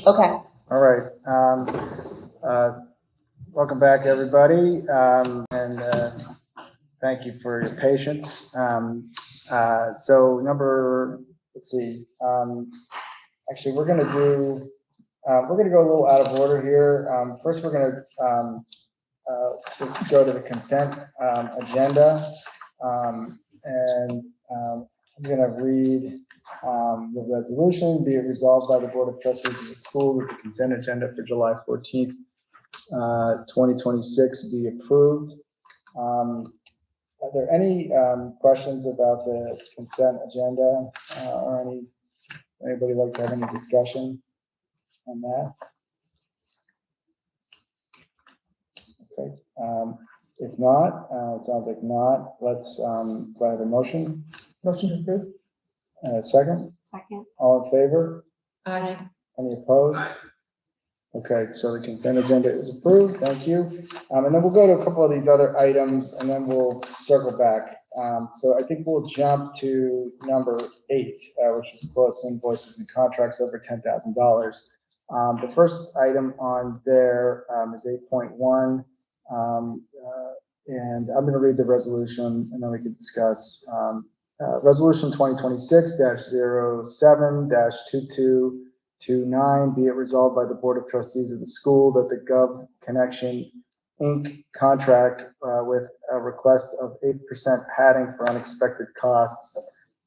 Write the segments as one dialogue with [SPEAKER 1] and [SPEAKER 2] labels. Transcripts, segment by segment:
[SPEAKER 1] Okay.
[SPEAKER 2] All right. Welcome back, everybody, and thank you for your patience. So let's see. Actually, we're going to go a little out of order here. First, we're going to just go to the consent agenda, and I'm going to read the resolution. Be it resolved by the Board of Trustees of the school that the consent agenda for July 14th, 2026 be approved. Are there any questions about the consent agenda, or anybody like to have any discussion on that? Okay. If not, it sounds like not. Let's do I have a motion?
[SPEAKER 1] Motion to approve.
[SPEAKER 2] Second?
[SPEAKER 1] Second.
[SPEAKER 2] All in favor?
[SPEAKER 1] Aye.
[SPEAKER 2] Any opposed? Okay, so the consent agenda is approved. Thank you. And then we'll go to a couple of these other items and then we'll circle back. So I think we'll jump to number 8, which is quotes, invoices, and contracts over $10,000. The first item on there is 8.1. And I'm going to read the resolution and then we can discuss. Resolution 2026-07-2229, be it resolved by the Board of Trustees of the school that the Gov Connection Inc. contract with a request of 8% padding for unexpected costs,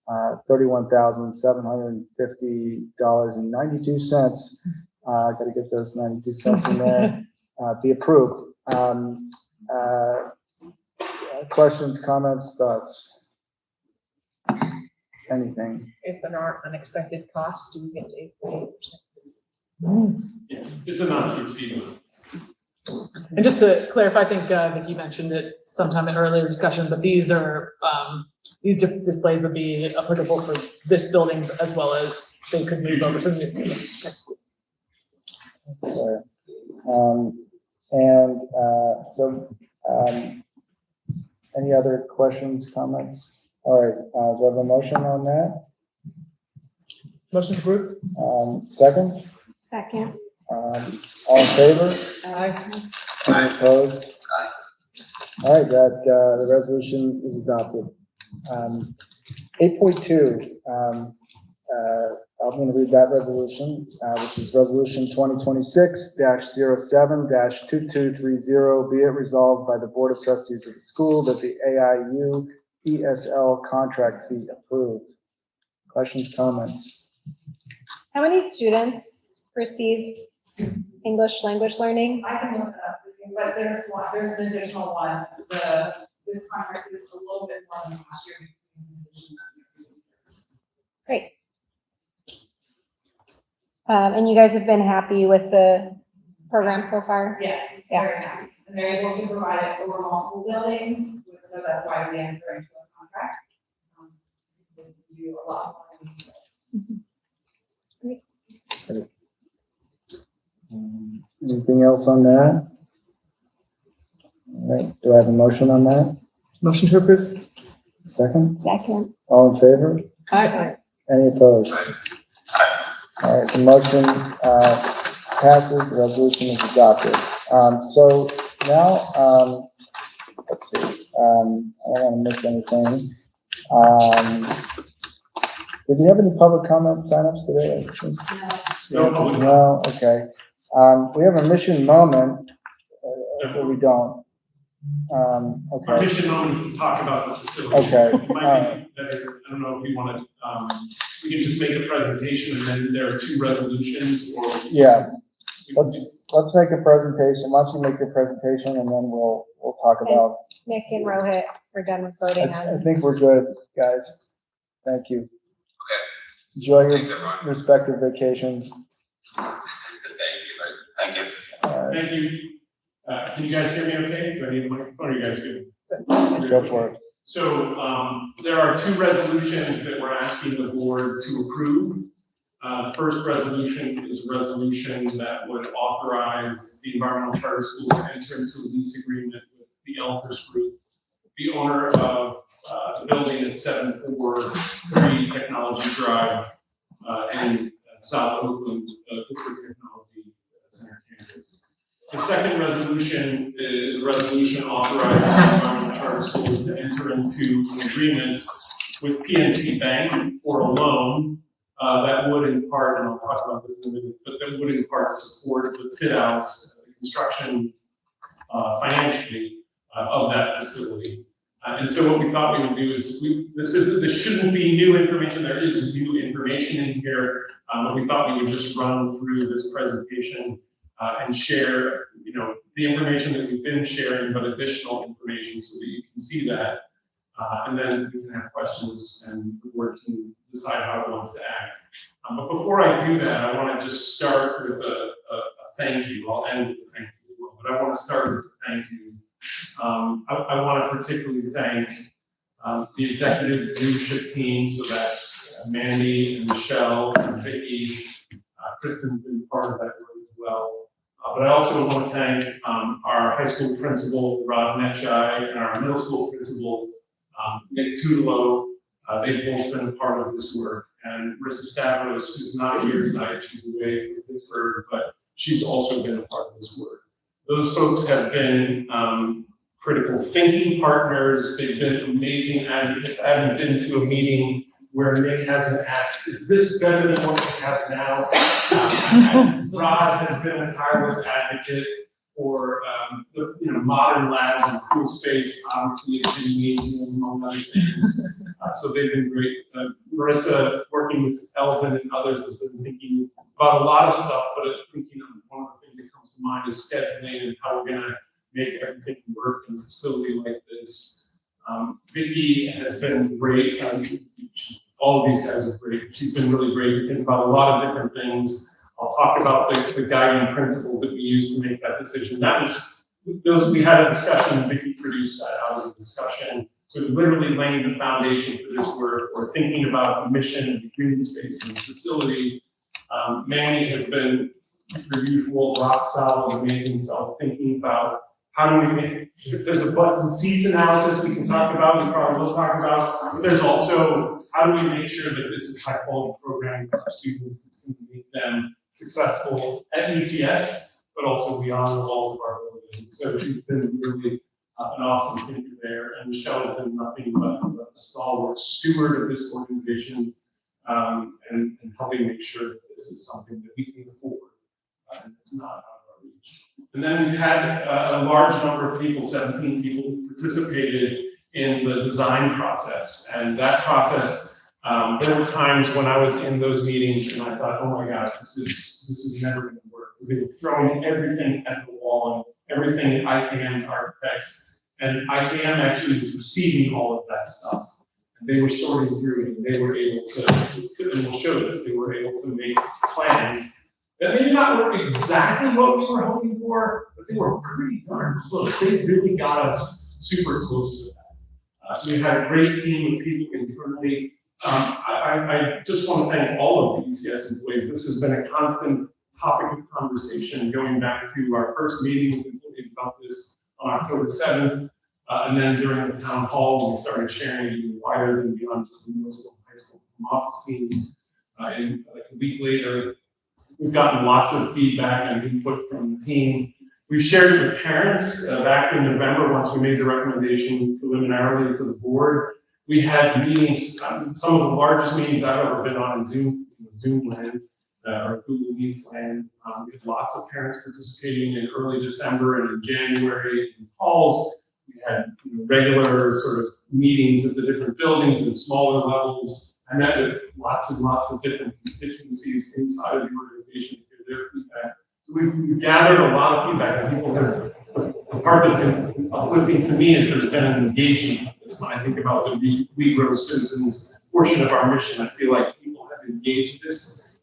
[SPEAKER 2] $31,750.92. Got to get those 92 cents in there. Be approved. Questions, comments, thoughts? Anything?
[SPEAKER 1] If there aren't unexpected costs, do we get to 8.8%?
[SPEAKER 3] Yeah, it's a not to exceed amount.
[SPEAKER 4] And just to clarify, I think you mentioned it sometime in earlier discussion, but these are these displays would be applicable for this building as well as they could move over to the new building.
[SPEAKER 2] Any other questions, comments? All right, do I have a motion on that?
[SPEAKER 4] Motion approved.
[SPEAKER 2] Second?
[SPEAKER 1] Second.
[SPEAKER 2] All in favor?
[SPEAKER 4] Aye.
[SPEAKER 2] Any opposed? All right, the resolution is adopted. 8.2, I'm going to read that resolution, which is Resolution 2026-07-2230. Be it resolved by the Board of Trustees of the school that the AIU ESL contract be approved. Questions, comments?
[SPEAKER 5] How many students receive English language learning?
[SPEAKER 6] I can look it up, but there's an additional one. This contract is a little bit more than last year.
[SPEAKER 5] Great. And you guys have been happy with the program so far?
[SPEAKER 6] Yeah, very happy. And they're able to provide it over multiple buildings, so that's why we enter into a contract. To do a lot more.
[SPEAKER 2] Anything else on that? All right, do I have a motion on that?
[SPEAKER 4] Motion to approve.
[SPEAKER 2] Second?
[SPEAKER 5] Second.
[SPEAKER 2] All in favor?
[SPEAKER 4] Aye.
[SPEAKER 2] Any opposed? All right, the motion passes, the resolution is adopted. So now, let's see, I don't want to miss anything. Did we have any public comment signups today? No, okay. We have a mission moment, but we don't.
[SPEAKER 3] Our
[SPEAKER 2] Okay,
[SPEAKER 3] mission moment is to talk about the facility.
[SPEAKER 2] Okay,
[SPEAKER 3] It might be better, I don't know if you want to, we can just make a presentation and then there are 2 resolutions or.
[SPEAKER 2] yeah, let's make a presentation. Why don't you make your presentation and then we'll talk about.
[SPEAKER 5] Nick and Rohit, we're done with voting
[SPEAKER 2] I
[SPEAKER 5] on.
[SPEAKER 2] think we're good, guys. Thank you.
[SPEAKER 7] Okay.
[SPEAKER 2] Enjoy your
[SPEAKER 7] Thanks, everyone.
[SPEAKER 2] respective vacations.
[SPEAKER 7] Thank you.
[SPEAKER 3] Thank you. Can you guys hear me okay? Do I need a microphone? Are you guys good?
[SPEAKER 2] Go for it.
[SPEAKER 3] So there are 2 resolutions that we're asking the board to approve. The first resolution is a resolution that would authorize the environmental charter school to enter into a lease agreement with the Elkers Group, the owner of the building at 743 Technology Drive, and South Oakland, Pittsburgh Technology Center campus. The second resolution is a resolution authorizing the Environmental Charter School to enter into an agreement with PNC Bank for a loan that would in part, and I'll talk about this in a minute, but that would in part support the fit out, construction financially of that facility. And so what we thought we would do is, this shouldn't be new information, there is new information in here, but we thought we would just run through this presentation and share, the information that we've been sharing, but additional information so that you can see that. And then we can have questions and the board can decide how it wants to act. But before I do that, I want to just start with a thank you. I'll end with a thank you as well, but I want to start with a thank you. I want to particularly thank the executive leadership team, so that's Mandy and Michelle and Vicki. Kristen's been part of that work as well. But I also want to thank our high school principal, Rod Netchai, and our middle school principal, Nick Tudelo. They've both been a part of this work. And Marissa Stavros, who's not here tonight, she's away from Pittsburgh, but she's also been a part of this work. Those folks have been critical thinking partners. They've been amazing advocates. I haven't been to a meeting where Nick hasn't asked, is this better than what we have now? Rod has been a tireless advocate for modern labs and cool space. Obviously, it's been amazing among other things. So they've been great. Marissa, working with Elvin and others, has been thinking about a lot of stuff, but thinking of one of the things that comes to mind is scheduling and how we're going to make everything work in a facility like this. Vicki has been great. All of these guys are great. She's been really great to think about a lot of different things. I'll talk about the guiding principles that we used to make that decision. We had a discussion, Vicki produced that out of a discussion. So literally laying the foundation for this work, or thinking about the mission and the green space and the facility. Manny has been her usual rock solid, amazing self, thinking about how do we make, if there's a butts and seats analysis we can talk about, we probably will talk about, but there's also how do we make sure that this is high quality programming for our students that's going to make them successful at ECS, but also beyond the walls of our building. So she's been really an awesome thinker there, and Michelle has been nothing but a stalwart steward of this organization, and helping make sure that this is something that we can afford, and it's not out of our reach. And then we've had a large number of people, 17 people, who participated in the design process, and that process, there were times when I was in those meetings and I thought, oh my gosh, this is never going to work, because they were throwing everything at the wall and everything at IKM architects, and IKM actually was receiving all of that stuff, and they were sorting through it, and they were able to and we'll show this, they were able to make plans that may not work exactly what we were hoping for, but they were pretty darn close. They really got us super close to that. So we had a great team of people internally. I just want to thank all of the ECS employees. This has been a constant topic of conversation going back to our first meeting with employees about this on October 7th. And then during the town hall, we started sharing it even wider than beyond just the middle school and high school office teams. And like a week later, we've gotten lots of feedback and input from the team. We've shared it with parents back in November, once we made the recommendation preliminarily to the board. We had meetings, some of the largest meetings I've ever been on in Zoom land, or Google Meets land. We had lots of parents participating in early December and in January in calls. We had regular sort of meetings at the different buildings and smaller levels. I met with lots and lots of different constituencies inside of the organization to hear their feedback. So we've gathered a lot of feedback, and people have, the part that's uplifting to me is there's been an engagement. When I think about the We Grow Citizens portion of our mission, I feel like people have engaged this.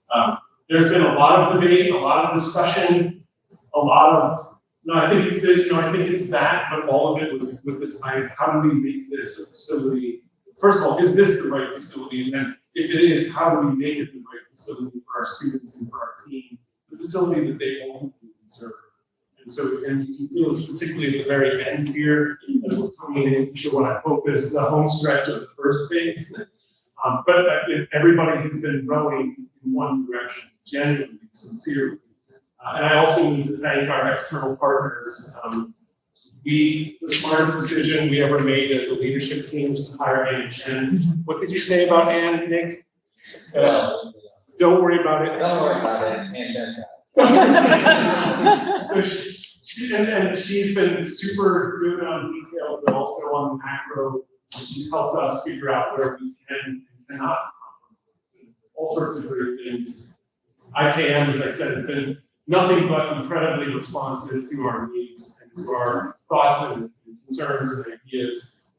[SPEAKER 3] There's been a lot of debate, a lot of discussion, a lot of, no, I think it's this, no, I think it's that, but all of it was with this idea, how do we make this a facility? First of all, is this the right facility? And then if it is, how do we make it the right facility for our students and for our team, the facility that they ultimately deserve? And so, and you can feel it's particularly at the very end here, as we're coming into what I hope is the home stretch of the first phase. But everybody has been rowing in one direction. genuinely, sincerely. And I also need to thank our external partners. The smartest decision we ever made as a leadership team was to hire Ann Chen. What did you say about Ann, Nick? Don't worry about it.
[SPEAKER 7] Don't worry about it.
[SPEAKER 3] So and she's been super good on detail, but also on macro. She's helped us figure out where we can and cannot compromise. All sorts of great things. IKM, as I said, has been nothing but incredibly responsive to our needs and to our thoughts and concerns and ideas.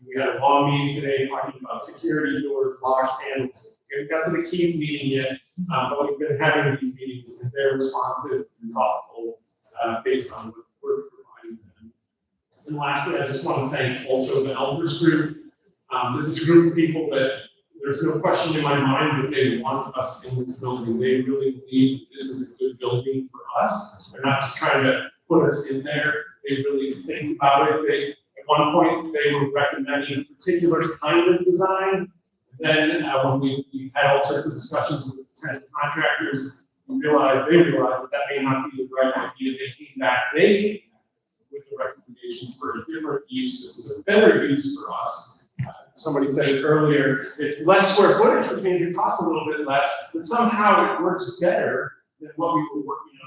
[SPEAKER 3] We had a long meeting today talking about security doors, lock panels. We got to the keys meeting yet, but we've been having these meetings and they're responsive and thoughtful based on what we're providing them. And lastly, I just want to thank also the elders group. This is a group of people that there's no question in my mind that they want us in this building. They really believe this is a good building for us. They're not just trying to put us in there. They really think about it. At one point, they were recommending a particular kind of design. Then when we had all sorts of discussions with the contractors, they realized that may not be the right idea. They came back with a recommendation for a different use. It was a better use for us. Somebody said it earlier, it's less square footage, which means it costs a little bit less, but somehow it works better than what we were working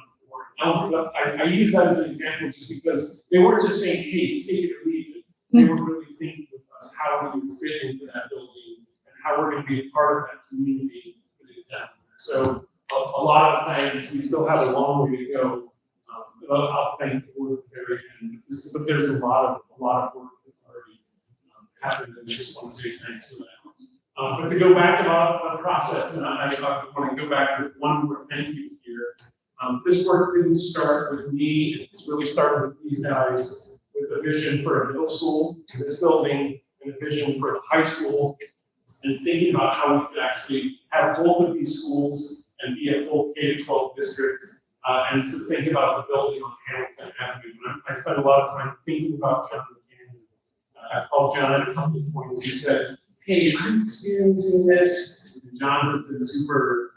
[SPEAKER 3] on before. I use that as an example just because they weren't just saying, hey, take it or leave it. They were really thinking with us how we would fit into that building and how we're going to be a part of that community that is down there. So a lot of thanks. We still have a long way to go. I'll thank the board at the very end. But there's a lot of work that's already happened, and I just want to say thanks for that. But to go back about the process, and I want to go back with one more thank you here. This work didn't start with me. It's really started with these guys with a vision for a middle school in this building and a vision for a high school, and thinking about how we could actually have both of these schools and be a full K-12 district, and to think about the building on Hamilton Avenue. And I spent a lot of time thinking about John McCann. I called John at a couple of points. He said, hey, I'm experiencing this. And John has been super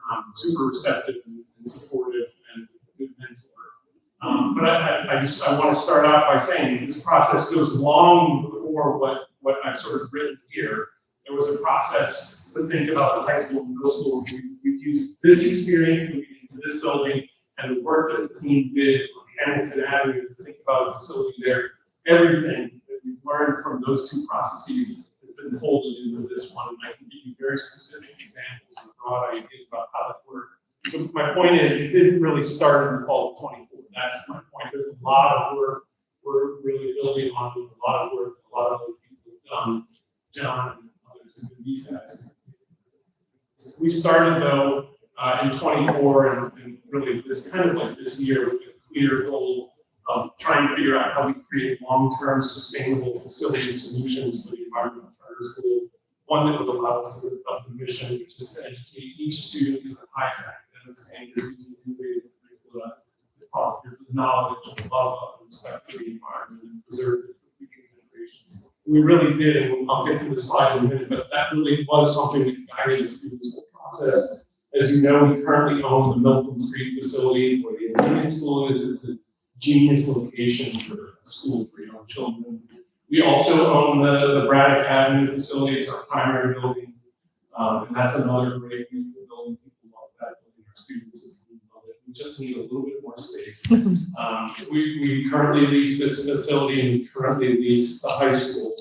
[SPEAKER 3] receptive and supportive and a good mentor. But I want to start out by saying this process goes long before what I've sort of written here. There was a process to think about the high school and middle school. We've used this experience into this building and the work that the team did on Hamilton Avenue to think about a facility there. Everything that we've learned from those two processes has been folded into this one. And I can give you very specific examples and broad ideas about how that worked. So my point is, it didn't really start in the fall of 24. That's my point. There's a lot of work we're really building on, a lot of work a lot of other people have done. John and others have been these guys. We started though in 24 and really this kind of like this year with a clear goal of trying to figure out how we create long-term sustainable facility solutions for the environmental charter school. One that would allow us to live up the mission, which is to educate each student to the highest academic standards using innovative curricula that fosters knowledge and love of respect for the environment and preserve it for future generations. We really did, and I'll get to the slide in a minute, but that really was something that guided the students' whole process. As you know, we currently own the Milton Street facility where the Indian school is. It's a genius location for a school for young children. We also own the Braddock Avenue facility. It's our primary building. And that's another great beautiful building. People love that building. Our students love it. We just need a little bit more space. We currently lease this facility and we currently lease the high school.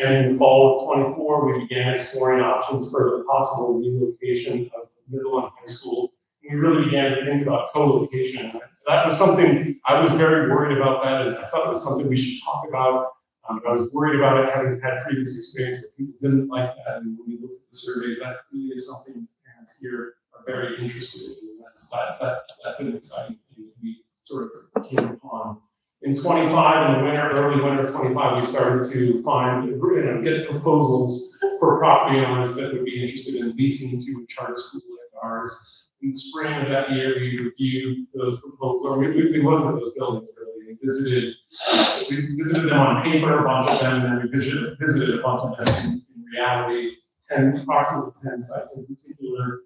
[SPEAKER 3] And in the fall of 24, we began exploring options for the possible relocation of middle and high school. We really began to think about co-location. That was something I was very worried about. That is, I thought it was something we should talk about. I was worried about it, having had previous experience where people didn't like that. And when we look at the surveys, that really is something parents here are very interested in. That's an exciting thing that we sort of came upon. In 25, in the winter, early winter of 25, we started to find, get proposals for property owners that would be interested in leasing to a charter school like ours. In the spring of that year, we reviewed those proposals, or we looked at those buildings really, and we visited them on paper, a bunch of them, and then we visited a bunch of them in reality, and approximately 10 sites in particular.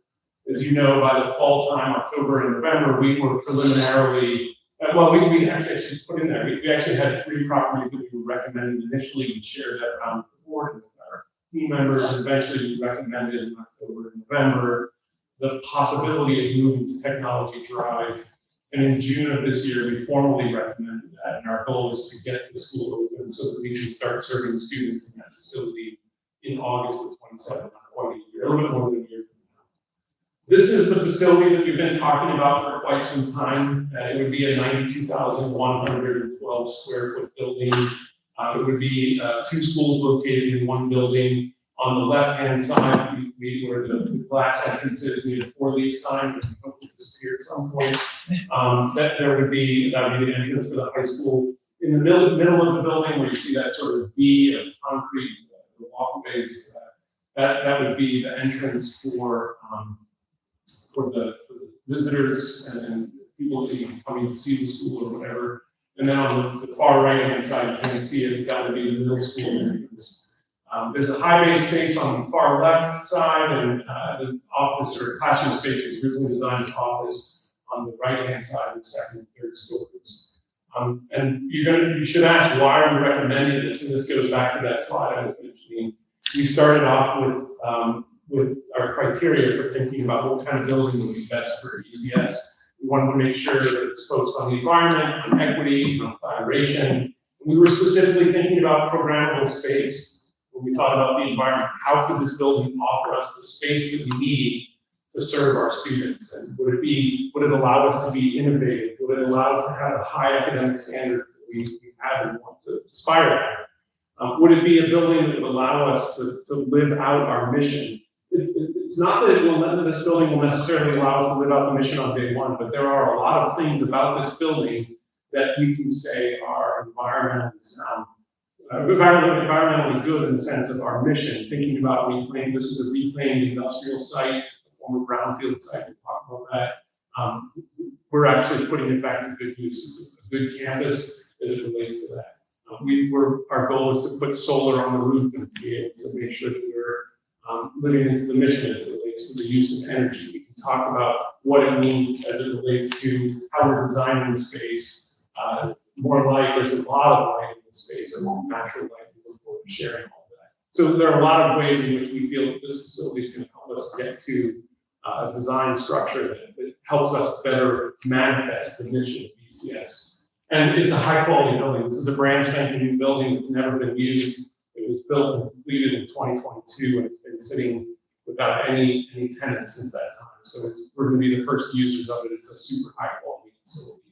[SPEAKER 3] As you know, by the fall time, October and November, we were preliminarily, we actually put in there, we actually had 3 properties that we were recommending initially. We shared that around the board with our team members, and eventually we recommended in October and November the possibility of moving to Technology Drive. And in June of this year, we formally recommended that, and our goal is to get the school open so that we can start serving students in that facility in August of 27, quite a year, a little bit more than a year from now. This is the facility that we've been talking about for quite some time. It would be a 92,112 square foot building. It would be 2 schools located in 1 building. On the left-hand side, where the glass entrance is, we have a 4-leaf sign, which we hope will disappear at some point. That would be the entrance for the high school. In the middle of the building, where you see that sort of V of concrete, the walkways, that would be the entrance for the visitors and people coming to see the school or whatever. And then on the far right-hand side, you can see it, that would be the middle school entrance. There's a high bay space on the far left side, and the office or classroom space is originally designed as office on the right-hand side of the 2nd and 3rd stories. And you should ask, why are we recommending this? And this goes back to that slide I was mentioning. We started off with our criteria for thinking about what kind of building would be best for ECS. We wanted to make sure that it was focused on the environment, on equity, on collaboration. We were specifically thinking about programmable space. When we thought about the environment, how could this building offer us the space that we need to serve our students? And would it allow us to be innovative? Would it allow us to have the high academic standards that we have and want to aspire at? Would it be a building that would allow us to live out our mission? It's not that this building will necessarily allow us to live out the mission on day one, but there are a lot of things about this building that we can say are environmentally sound. Environmentally good in the sense of our mission, thinking about reclaim. This is a reclaimed industrial site, a former brownfield site. We'll talk about that. We're actually putting it back to good use. It's a good campus as it relates to that. Our goal is to put solar on the roof and to be able to make sure that we're living into the mission as it relates to the use of energy. We can talk about what it means as it relates to how we're designing the space. More light, there's a lot of light in the space, or more natural light, we look forward to sharing all of that. So there are a lot of ways in which we feel that this facility is going to help us get to a design structure that helps us better manifest the mission of BCS. And it's a high quality building. This is a brand spanking new building that's never been used. It was built and completed in 2022, and it's been sitting without any tenants since that time. So we're going to be the first users of it. It's a super high quality facility.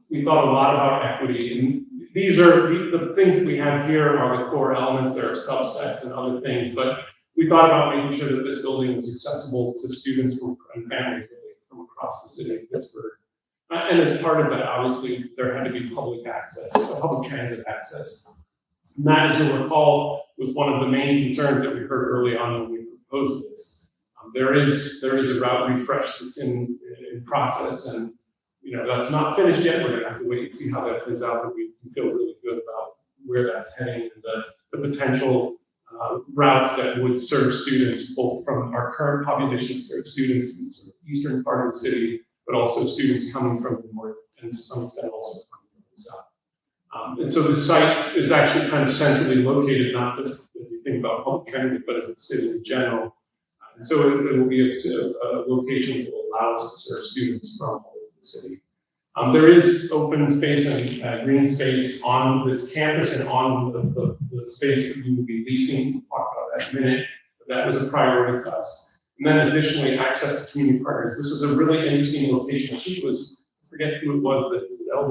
[SPEAKER 3] We thought a lot about equity, and these are the things that we have here are the core elements. There are subsets and other things, but we thought about making sure that this building was accessible to students and families from across the city of Pittsburgh. And as part of that, obviously, there had to be public access, so public transit access. And that, as you'll recall, was one of the main concerns that we heard early on when we proposed this. There is a route refresh that's in process, and that's not finished yet. We're gonna have to wait and see how that plays out, but we feel really good about where that's heading and the potential routes that would serve students, both from our current population of students in the sort of eastern part of the city, but also students coming from the north and to some extent also coming from the south. And so the site is actually kind of centrally located, not just as you think about public transit, but as the city in general. And so it will be a location that will allow us to serve students from all over the city. There is open space and green space on this campus and on the space that we will be leasing. We'll talk about that in a minute, but that was a priority to us. And then additionally, access to community partners. This is a really interesting location. I forget who it was that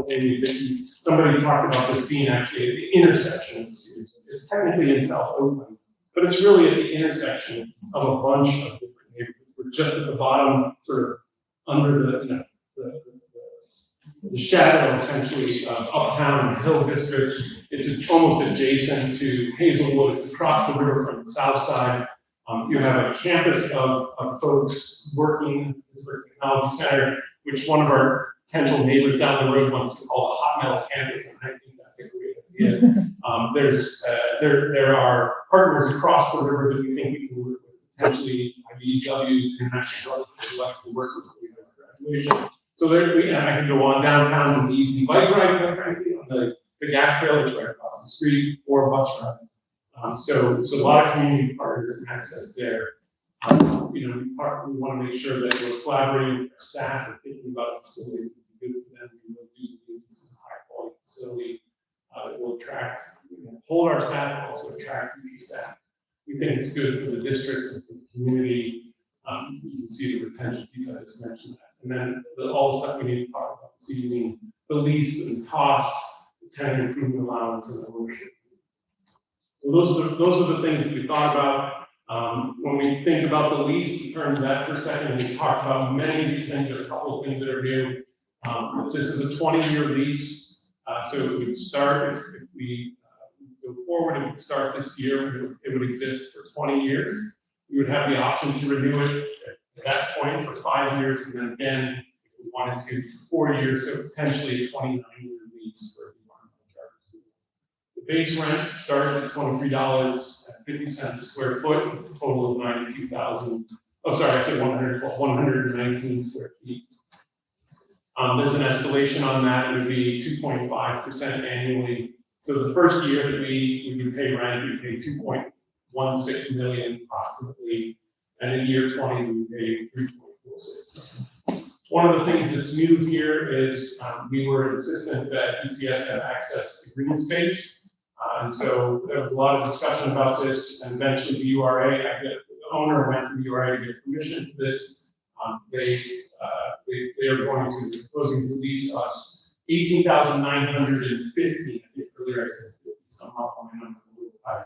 [SPEAKER 3] maybe somebody talked about this being actually at the intersection of the city. It's technically in South Oakland, but it's really at the intersection of a bunch of different neighborhoods. We're just at the bottom, sort of under the shadow, essentially, of Uptown and Hill District. It's almost adjacent to Hazelwood. It's across the river from the south side. You have a campus of folks working at the Pittsburgh Technology Center, which one of our potential neighbors down the road wants to call a hot metal campus, and I think that's a great idea. There are partners across the river that we think we can work with. potentially IBEW, International Health, would like to work with we have graduation. So there, and I can go on downtown to the easy bike ride, quite frankly, on the gap trail, which is right across the street, or bus ride. So a lot of community partners and access there. You know, we want to make sure that we're collaborating with our staff and thinking about the facility that we do for them. We will do this is a high quality facility that will attract, hold our staff, but also attract future staff. We think it's good for the district and for the community. You can see the retention piece, I just mentioned that. And then all the stuff we need to talk about this evening, the lease and costs, the tenant improvement allowance and the ownership. So those are the things that we thought about. When we think about the lease, we turn to that for a second, and we talked about many of these things. There are a couple of things that are new. This is a 20-year lease, so it would start, if we go forward, it would start this year, it would exist for 20 years. We would have the option to renew it at that point for 5 years, and then again, if we wanted to, for 4 years, so potentially a 29-year lease for the environmental charter. The base rent starts at $23.50 a square foot. It's a total of 92,000. Oh, sorry, I said 119 square feet. There's an escalation on that. It would be 2.5% annually. So the first year that we would pay rent, we pay 2.16 million approximately, and in year 20 we pay 3.46 million. One of the things that's new here is we were insistent that ECS have access to green space. And so there was a lot of discussion about this, and eventually the URA, the owner went to the URA to get permission for this. They are going to be proposing to lease us 18,950. I think earlier I said 50, so I'm off on my numbers a little high.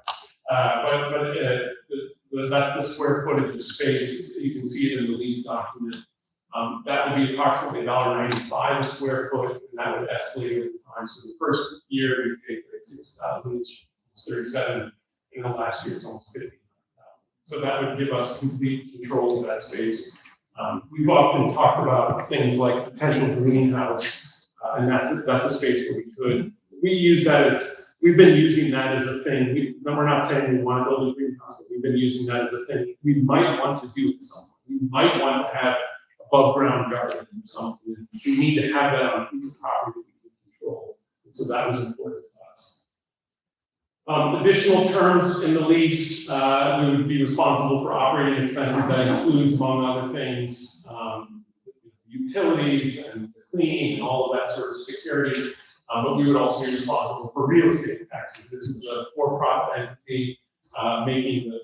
[SPEAKER 3] But that's the square footage of space. So you can see it in the lease document. That would be approximately $1.95 a square foot, and that would escalate over time. So the first year we paid 36,000, which was 37, and the last year it's almost 50,000. So that would give us complete control of that space. We've often talked about things like potential greenhouse, and that's a space where we've been using that as a thing. We're not saying we want to build a greenhouse, but we've been using that as a thing. We might want to do it somewhere. We might want to have above ground garden or something. We need to have that on a piece of property that we can control. And so that was important to us. Additional terms in the lease, we would be responsible for operating expenses. That includes, among other things, utilities and cleaning and all of that sort of security. But we would also be responsible for real estate taxes. This is a for-profit entity making the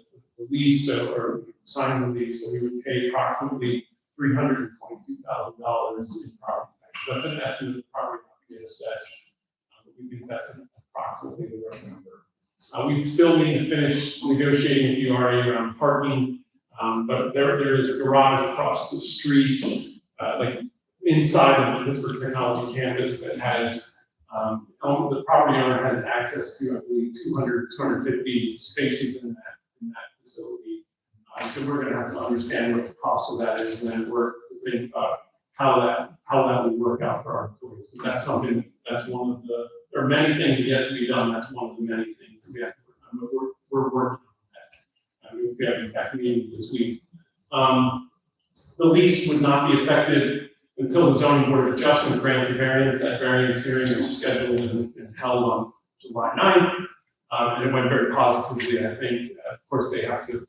[SPEAKER 3] lease or signing the lease, so we would pay approximately $322,000 in property tax. That's an estimate of property tax assessed. We think that's approximately the right number. We still need to finish negotiating with URA around parking, but there is a garage across the street, like inside of the Pittsburgh Technology Campus that has, the property owner has access to, I believe, 250 spaces in that facility. So we're going to have to understand what the cost of that is, and then work to think about how that will work out for our employees. But that's something, that's one of the, there are many things yet to be done. That's one of the many things that we have to work on. But we're working on that. We have, in fact, meetings this week. The lease would not be effective until the zoning board of adjustment grants a variance. That variance hearing is scheduled and held on July 9th. And it went very positively, I think. Of course, they have to,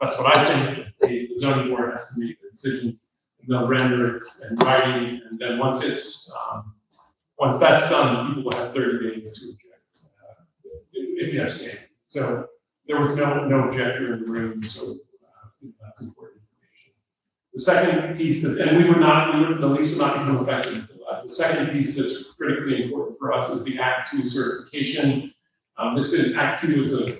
[SPEAKER 3] that's what I think, the zoning board has to make the decision, and they'll render it in writing, and then once that's done, people will have 30 days to object, if you understand. So there was no objector in the room, so that's important information. The second piece that, and the lease would not become effective until that. The second piece that's critically important for us is the Act 2 certification. Act 2 is a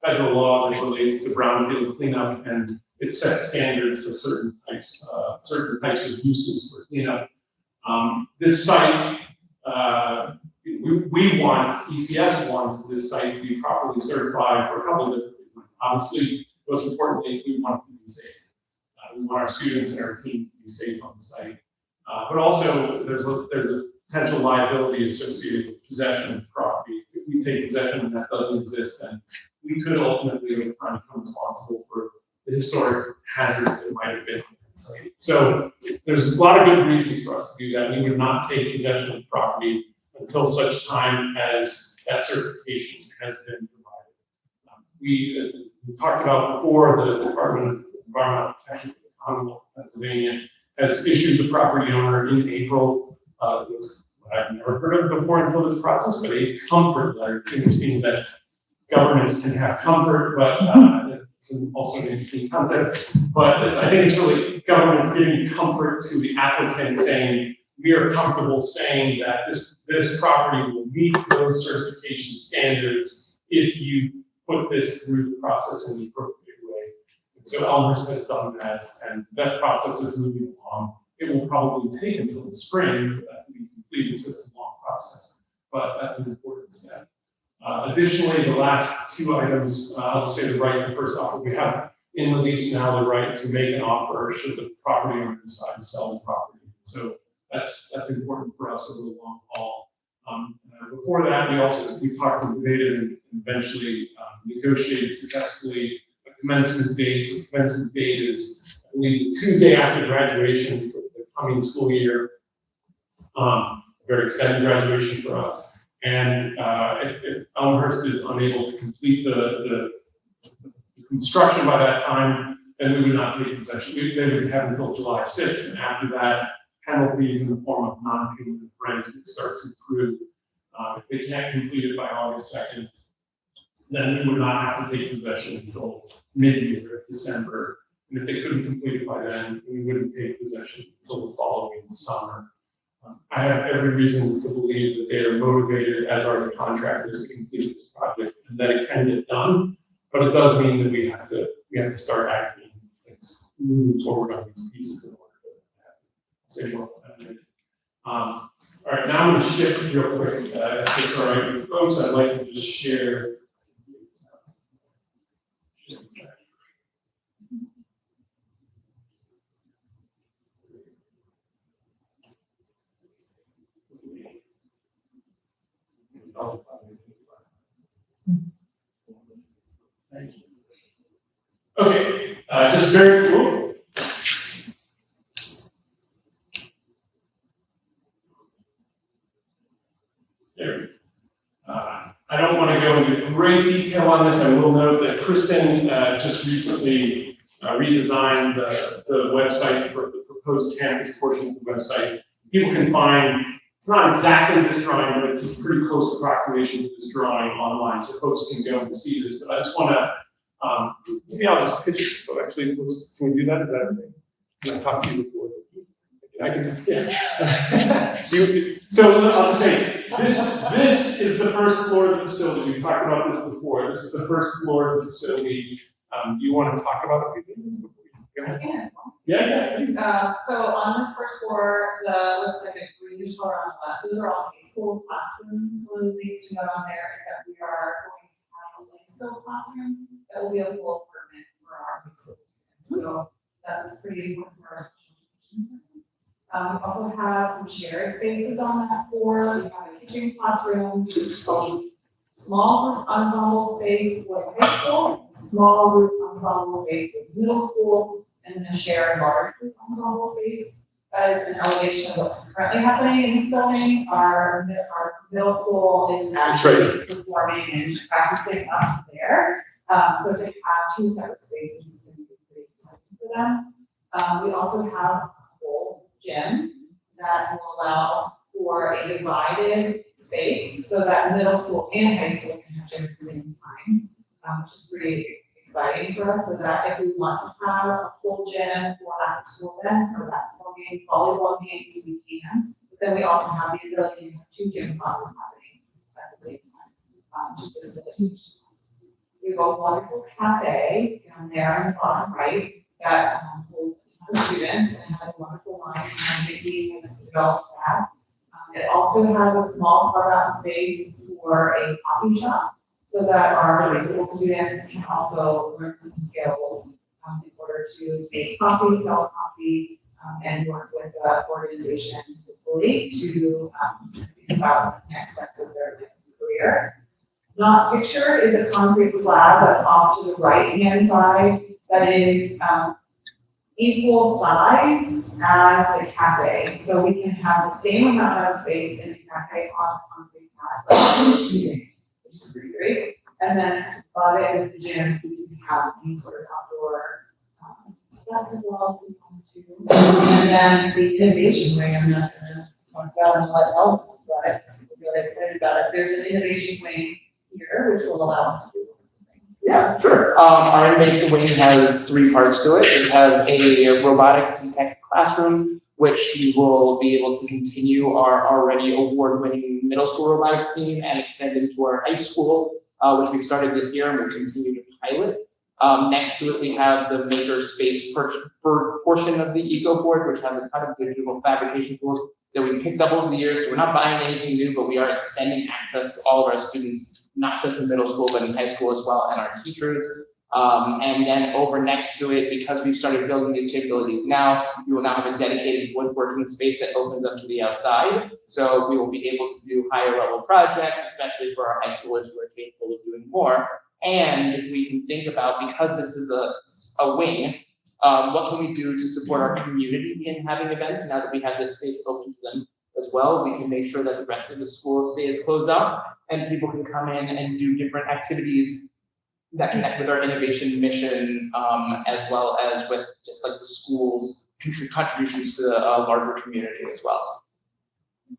[SPEAKER 3] federal law that relates to brownfield cleanup, and it sets standards for certain types of uses for cleanup. This site, ECS wants this site to be properly certified for a couple of different reasons. Obviously, most importantly, we want it to be safe. We want our students and our team to be safe on the site. But also, there's a potential liability associated with possession of property. If we take possession and that doesn't exist, then we could ultimately, over time, become responsible for the historic hazards that might have been on that site. So there's a lot of good reasons for us to do that. We would not take possession of the property until such time as that certification has been provided. We talked about before, the Department of Environmental Protection of the Commonwealth of Pennsylvania has issued the property owner in April, it was what I've never heard of before until this process, but a comfort letter, meaning that governments can have comfort, but it's also an interesting concept. But I think it's really governments giving comfort to the applicant, saying we are comfortable saying that this property will meet those certification standards if you put this through the process in the appropriate way. And so Elmhurst has done that, and that process is moving along. It will probably take until the spring for that to be completed, so it's a long process, but that's an important step. Additionally, the last two items, I'll just say the right to first offer. We have in the lease now the right to make an offer should the property owner decide to sell the property. So that's important for us over the long haul. Before that, we talked with David and eventually negotiated successfully a commencement date. So the commencement date is, I believe, the Tuesday after graduation for the coming school year. A very exciting graduation for us. And if Elmhurst is unable to complete the construction by that time, then we would not take possession. They would have until July 6th, and after that, penalties in the form of non-payment of rent would start to accrue. If they can't complete it by August 2nd, then we would not have to take possession until mid-year, December. And if they couldn't complete it by then, we wouldn't take possession until the following summer. I have every reason to believe that they are motivated, as are the contractors, to complete this project, and that it can get done. But it does mean that we have to start acting, moving forward on these pieces in order to say more about that. All right, now I'm going to shift real quick. If it's all right with folks, I'd like to just share. Thank you. Okay, just very cool. There. I don't want to go into great detail on this. I will note that Kristen just recently redesigned the website for the proposed campus portion of the website. People can find, it's not exactly this drawing, but it's a pretty close approximation to this drawing online, so folks can go and see this. But I just want to, maybe I'll just pitch it. So actually, can we do that? Is that okay? Can I talk to you before? I can, yeah. So I'll just say, this is the first floor of the facility. We've talked about this before. This is the first floor of the facility. Do you want to talk about a few things before you go ahead? Yeah, please.
[SPEAKER 6] So on this first floor, looks like a greenish color on the left. Those are all high school classrooms. One of the things to note on there is that we are going to have a life skills classroom that will be a full permit for our high school students. So that's pretty important for us. We also have some shared spaces on that floor. We have a kitchen classroom, some small group ensemble space for high school, small group ensemble space for middle school, and then a shared large group ensemble space. That is an elevation of what's currently happening in this building. Our middle school is actually performing and practicing up there. So to have two separate spaces is going to be pretty exciting for them. We also have a whole gym that will allow for a divided space so that middle school and high school can have gym at the same time, which is pretty exciting for us, so that if we want to have a full gym for after school events or basketball games, volleyball games, we can. But then we also have the ability to have two gym classes happening at the same time, to facilitate. We have a wonderful cafe down there in the bottom right that holds students and has a wonderful line, and Vicky has developed that. It also has a small carve-out space for a coffee shop, so that our high school students can also learn some skills in order to make coffee, sell coffee, and work with the organization hopefully to think about the next steps of their career. Not pictured is a concrete slab that's off to the right-hand side that is, equal size as the cafe. So we can have the same amount of space in the cafe on the pad, which is pretty great. And then above it with the gym, we can have these sort of outdoor, basketball, if we want to. And then the innovation wing, I'm not gonna talk about and let Ellen, but I'm really excited about it. There's an innovation wing here, which will allow us to do things.
[SPEAKER 7] Yeah, sure. Our innovation wing has 3 parts to it. It has a robotics and tech classroom, which we will be able to continue our already award-winning middle school robotics team and extend into our high school, which we started this year and will continue to pilot. Next to it, we have the maker space portion of the eco board, which has a ton of digital fabrication tools that we picked up over the years. So we're not buying anything new, but we are extending access to all of our students, not just in middle school, but in high school as well, and our teachers. And then over next to it, because we've started building these capabilities now, we will now have a dedicated woodworking space that opens up to the outside. So we will be able to do higher level projects, especially for our high schoolers who are capable of doing more. And we can think about, because this is a wing, what can we do to support our community in having events now that we have this space open to them as well? We can make sure that the rest of the school stays closed off and people can come in and do different activities that connect with our innovation mission, as well as with just like the school's contributions to the larger community as well.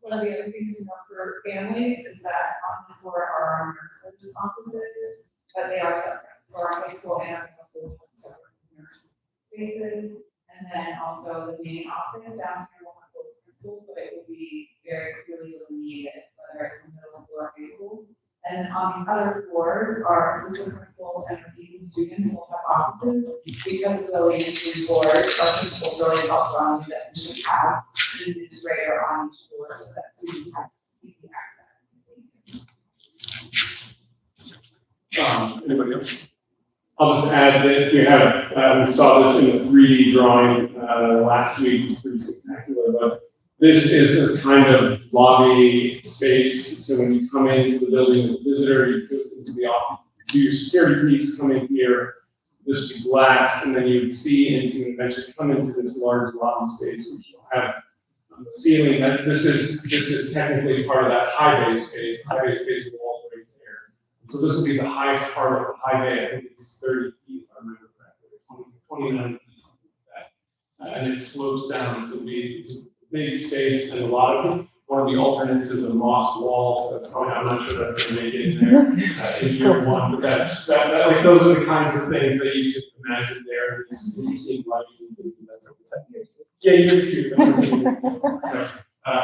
[SPEAKER 6] One of the other things to know for families is that on the floor are our nurses' offices, but they are separate. So our high school and our middle school have separate nurse spaces. And then also the main office down here will have both principals, but it will be very clearly delineated, whether it's in middle school or high school. And on the other floors, our assistant principals and teaching students will have offices. Because of the leadership board, our principal really felt strongly that we should have an administrator on each floor so that students have easy access.
[SPEAKER 3] Anybody else? I'll just add that we have, we saw this in the 3D drawing last week, it's pretty spectacular, but this is a kind of lobby space. So when you come into the building as a visitor, you go into the office, do your security piece, come in here, this would be glass, and then you would see into and eventually come into this large lobby space, which will have the ceiling. This is technically part of that high bay space. The high bay space is all right there. So this will be the highest part of the high bay. I think it's 30 feet, if I remember correctly, 29 feet, something like that. And it slopes down, so it's a big space, and a lot of one of the alternates is a moss wall. So that's probably, I'm not sure that's going to make it in there in year 1, but like those are the kinds of things that you can imagine there. It's interesting lighting and things, and that's what it's like. Yeah, you can see it.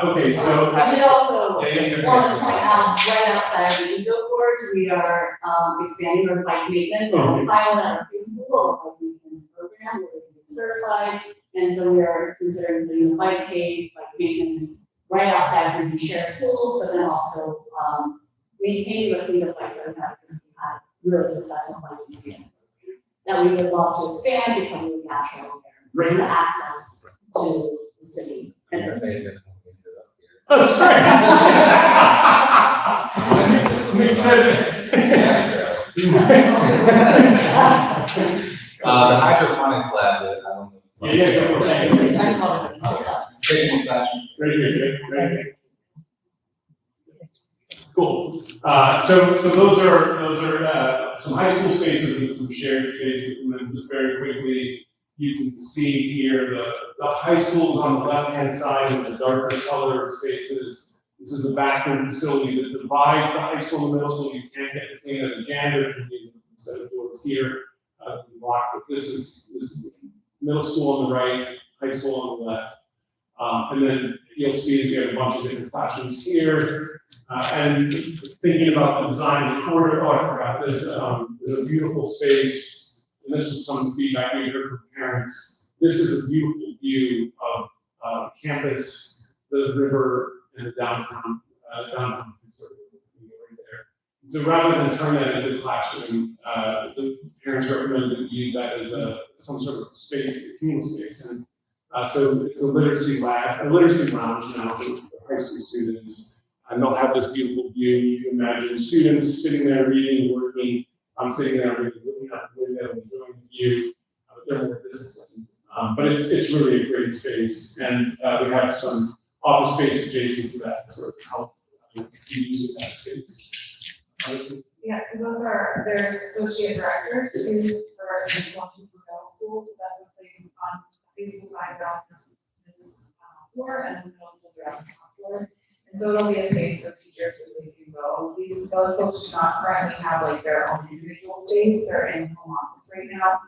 [SPEAKER 3] Okay, so.
[SPEAKER 8] And also,
[SPEAKER 3] Yeah, yeah,
[SPEAKER 8] well, just point out, right outside the Eagle Forge, we are expanding our bike maintenance and pilot at our preschool, bike maintenance program, where we can get certified. And so we are considering doing the bike cave, bike maintenance right outside, so we can share tools, but then also maintain the fleet of bikes that we have, because we had really successful bike maintenance. That we would love to expand, become really natural, bring the access to the city.
[SPEAKER 3] That's right. Makes sense.
[SPEAKER 9] The hydroponics lab, I don't know.
[SPEAKER 3] Very good. Cool. So those are some high school spaces and some shared spaces, and then just very quickly, you can see here the high school is on the left-hand side in the darker colored spaces. This is a bathroom facility that divides the high school and the middle school. You can't get between it and janitor can be a set of doors here. But this is middle school on the right, high school on the left. And then you'll see we have a bunch of different classrooms here. And thinking about the design of the corridor, I forgot this, there's a beautiful space. And this is some feedback we heard from parents. This is a beautiful view of campus, the river, and the downtown sort of right there. So rather than turn that into a classroom, the parents recommended that we use that as some sort of space, a communal space. And so it's a literacy lab, a literacy lounge now for high school students. And they'll have this beautiful view. You can imagine students sitting there reading, working. I'm sitting there reading, looking out the window, enjoying the view. they're more disciplined. But it's really a great space, and we have some office space adjacent to that, sort of help use that space.
[SPEAKER 6] Yeah, so there's associate directors who for instruction for middle school, so that's a place on basically side down this floor and then middle school throughout the top floor. And so it'll be a space for teachers so they can go. Those folks do not currently have like their own individual space, they're in home office right now.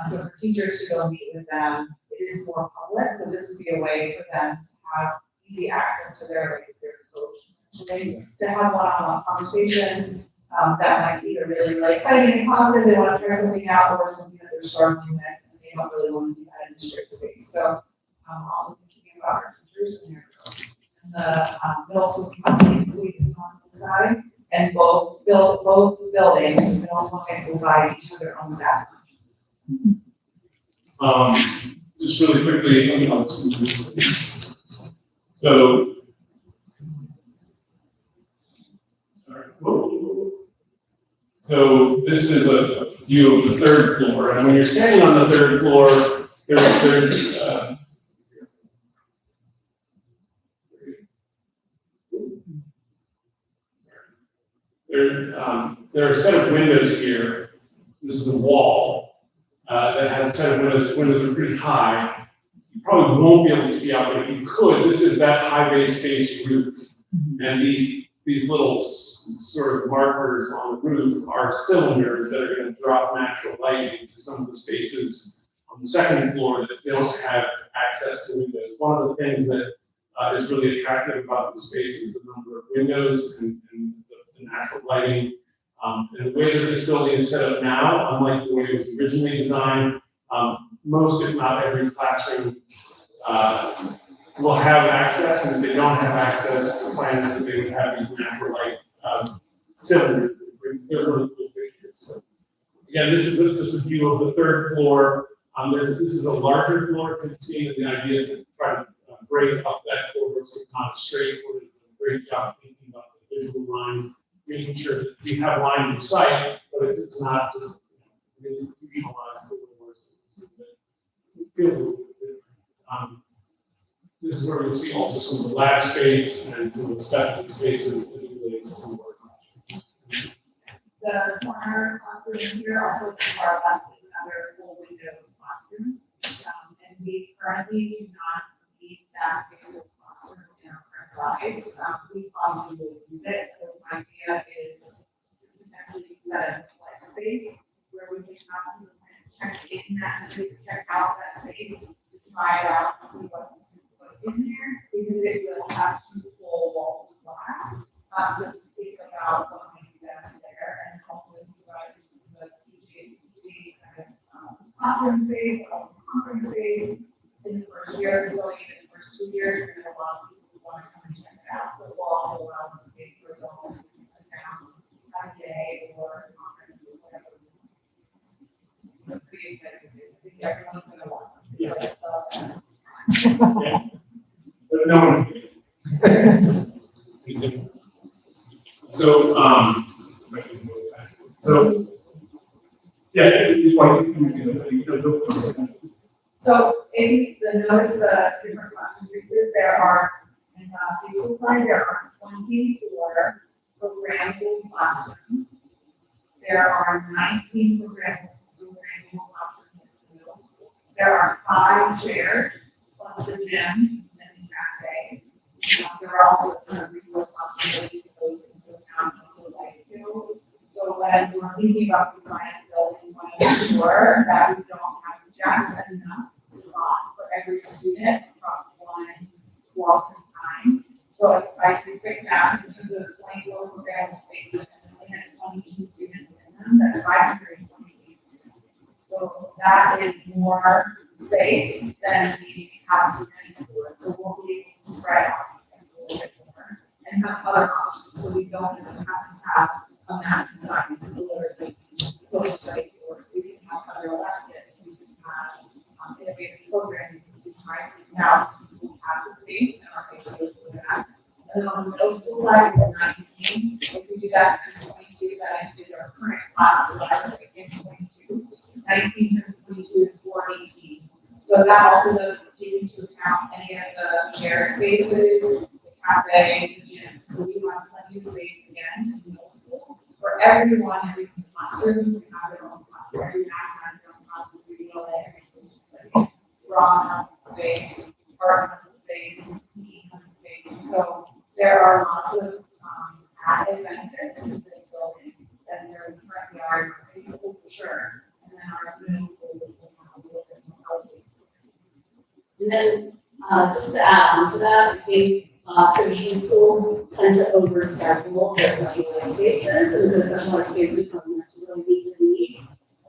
[SPEAKER 6] So for teachers to go meet with them, it is more public, so this would be a way for them to have easy access to their coach, essentially, to have one-on-one conversations. That might be either really like exciting and positive, they want to try something out, or something that they're struggling with, and they don't really want to do that in a strict space. So, also thinking about our teachers and the middle school counseling suite is on the side, and both buildings, middle school, high school side, each have their own staff.
[SPEAKER 3] Just really quickly, so. So this is a view of the third floor, and when you're standing on the third floor, there are a set of windows here. This is a wall that has a set of windows. Windows are pretty high. You probably won't be able to see out, but if you could, this is that high base space roof, and these little sort of markers on the roof are cylinders that are going to drop natural light into some of the spaces on the second floor that don't have access to windows. One of the things that is really attractive about the space is the number of windows and the natural lighting. And the way that this building is set up now, unlike the way it was originally designed, most, if not every classroom will have access, and if they don't have access, the plan is that they would have these natural light cylinders. They're really cool pictures. So again, this is just a view of the third floor. This is a larger floor, 15, and the idea is to try to break up that corridor so it's not straight. We're doing a great job thinking about the visual lines, making sure that we have line of sight, but it's not just institutionalized corridors. It feels a little bit different. This is where you'll see also some of the lab space and some of the specialty spaces as it relates to some of our classrooms.
[SPEAKER 6] The corner classroom here, also to our left, is another full window classroom. And we currently do not need that physical classroom in our current size. We obviously will use it. The idea is to potentially use that as a flex space where we can have people check in that space, check out that space, to try it out, to see what in there, because it will have two full walls of glass. So to think about what might be best there, and also provide the teaching kind of classroom space, but also conference space. In the first year, so in the first 2 years, we're going to have a lot of people who want to come and check it out. So it will also allow the space for adults to sit down, have a day or a conference or whatever. It's a pretty exciting space. I think everyone's going to want it.
[SPEAKER 3] Yeah. But no one. So,
[SPEAKER 6] So in the notice, different classroom uses, there are, in the high school side, there are 24 programmable classrooms. There are 19 programmable classrooms in the middle school. There are 5 chairs, plus the gym and the cafe. There are also some resource options that goes into account, also life skills. So when we're thinking about designing a building, we want to make sure that we don't have just enough spots for every student across one walk of time. So if I can quick math, in terms of 24 programmable spaces, and we had 22 students in them, that's 528 students. So that is more space than we have students for. So we'll be able to spread out a little bit more and have other options. So we don't just have to have a math and science literacy, social studies course. We can have other electives. We can have innovative programming. We can try things out. We have the space and our high schools for that. And then on the middle school side, we have 19. If we do that in 22, that is our current class size in 22. 19 times 22 is 40. 418. So that also does take into account any of the shared spaces, the cafe, the gym. So we want plenty of space again in middle school for everyone, every classroom to have their own classroom. Every math has their own classroom, we know that every social studies, raw has a space, art has a space, PE has a space. So there are lots of added benefits to this building than there currently are in our high school for sure. And then our middle school will have a little bit more healthy.
[SPEAKER 8] And then, just to add on to that, I think, traditional schools tend to overschedule their specialized spaces, and so specialized spaces come to really meet the needs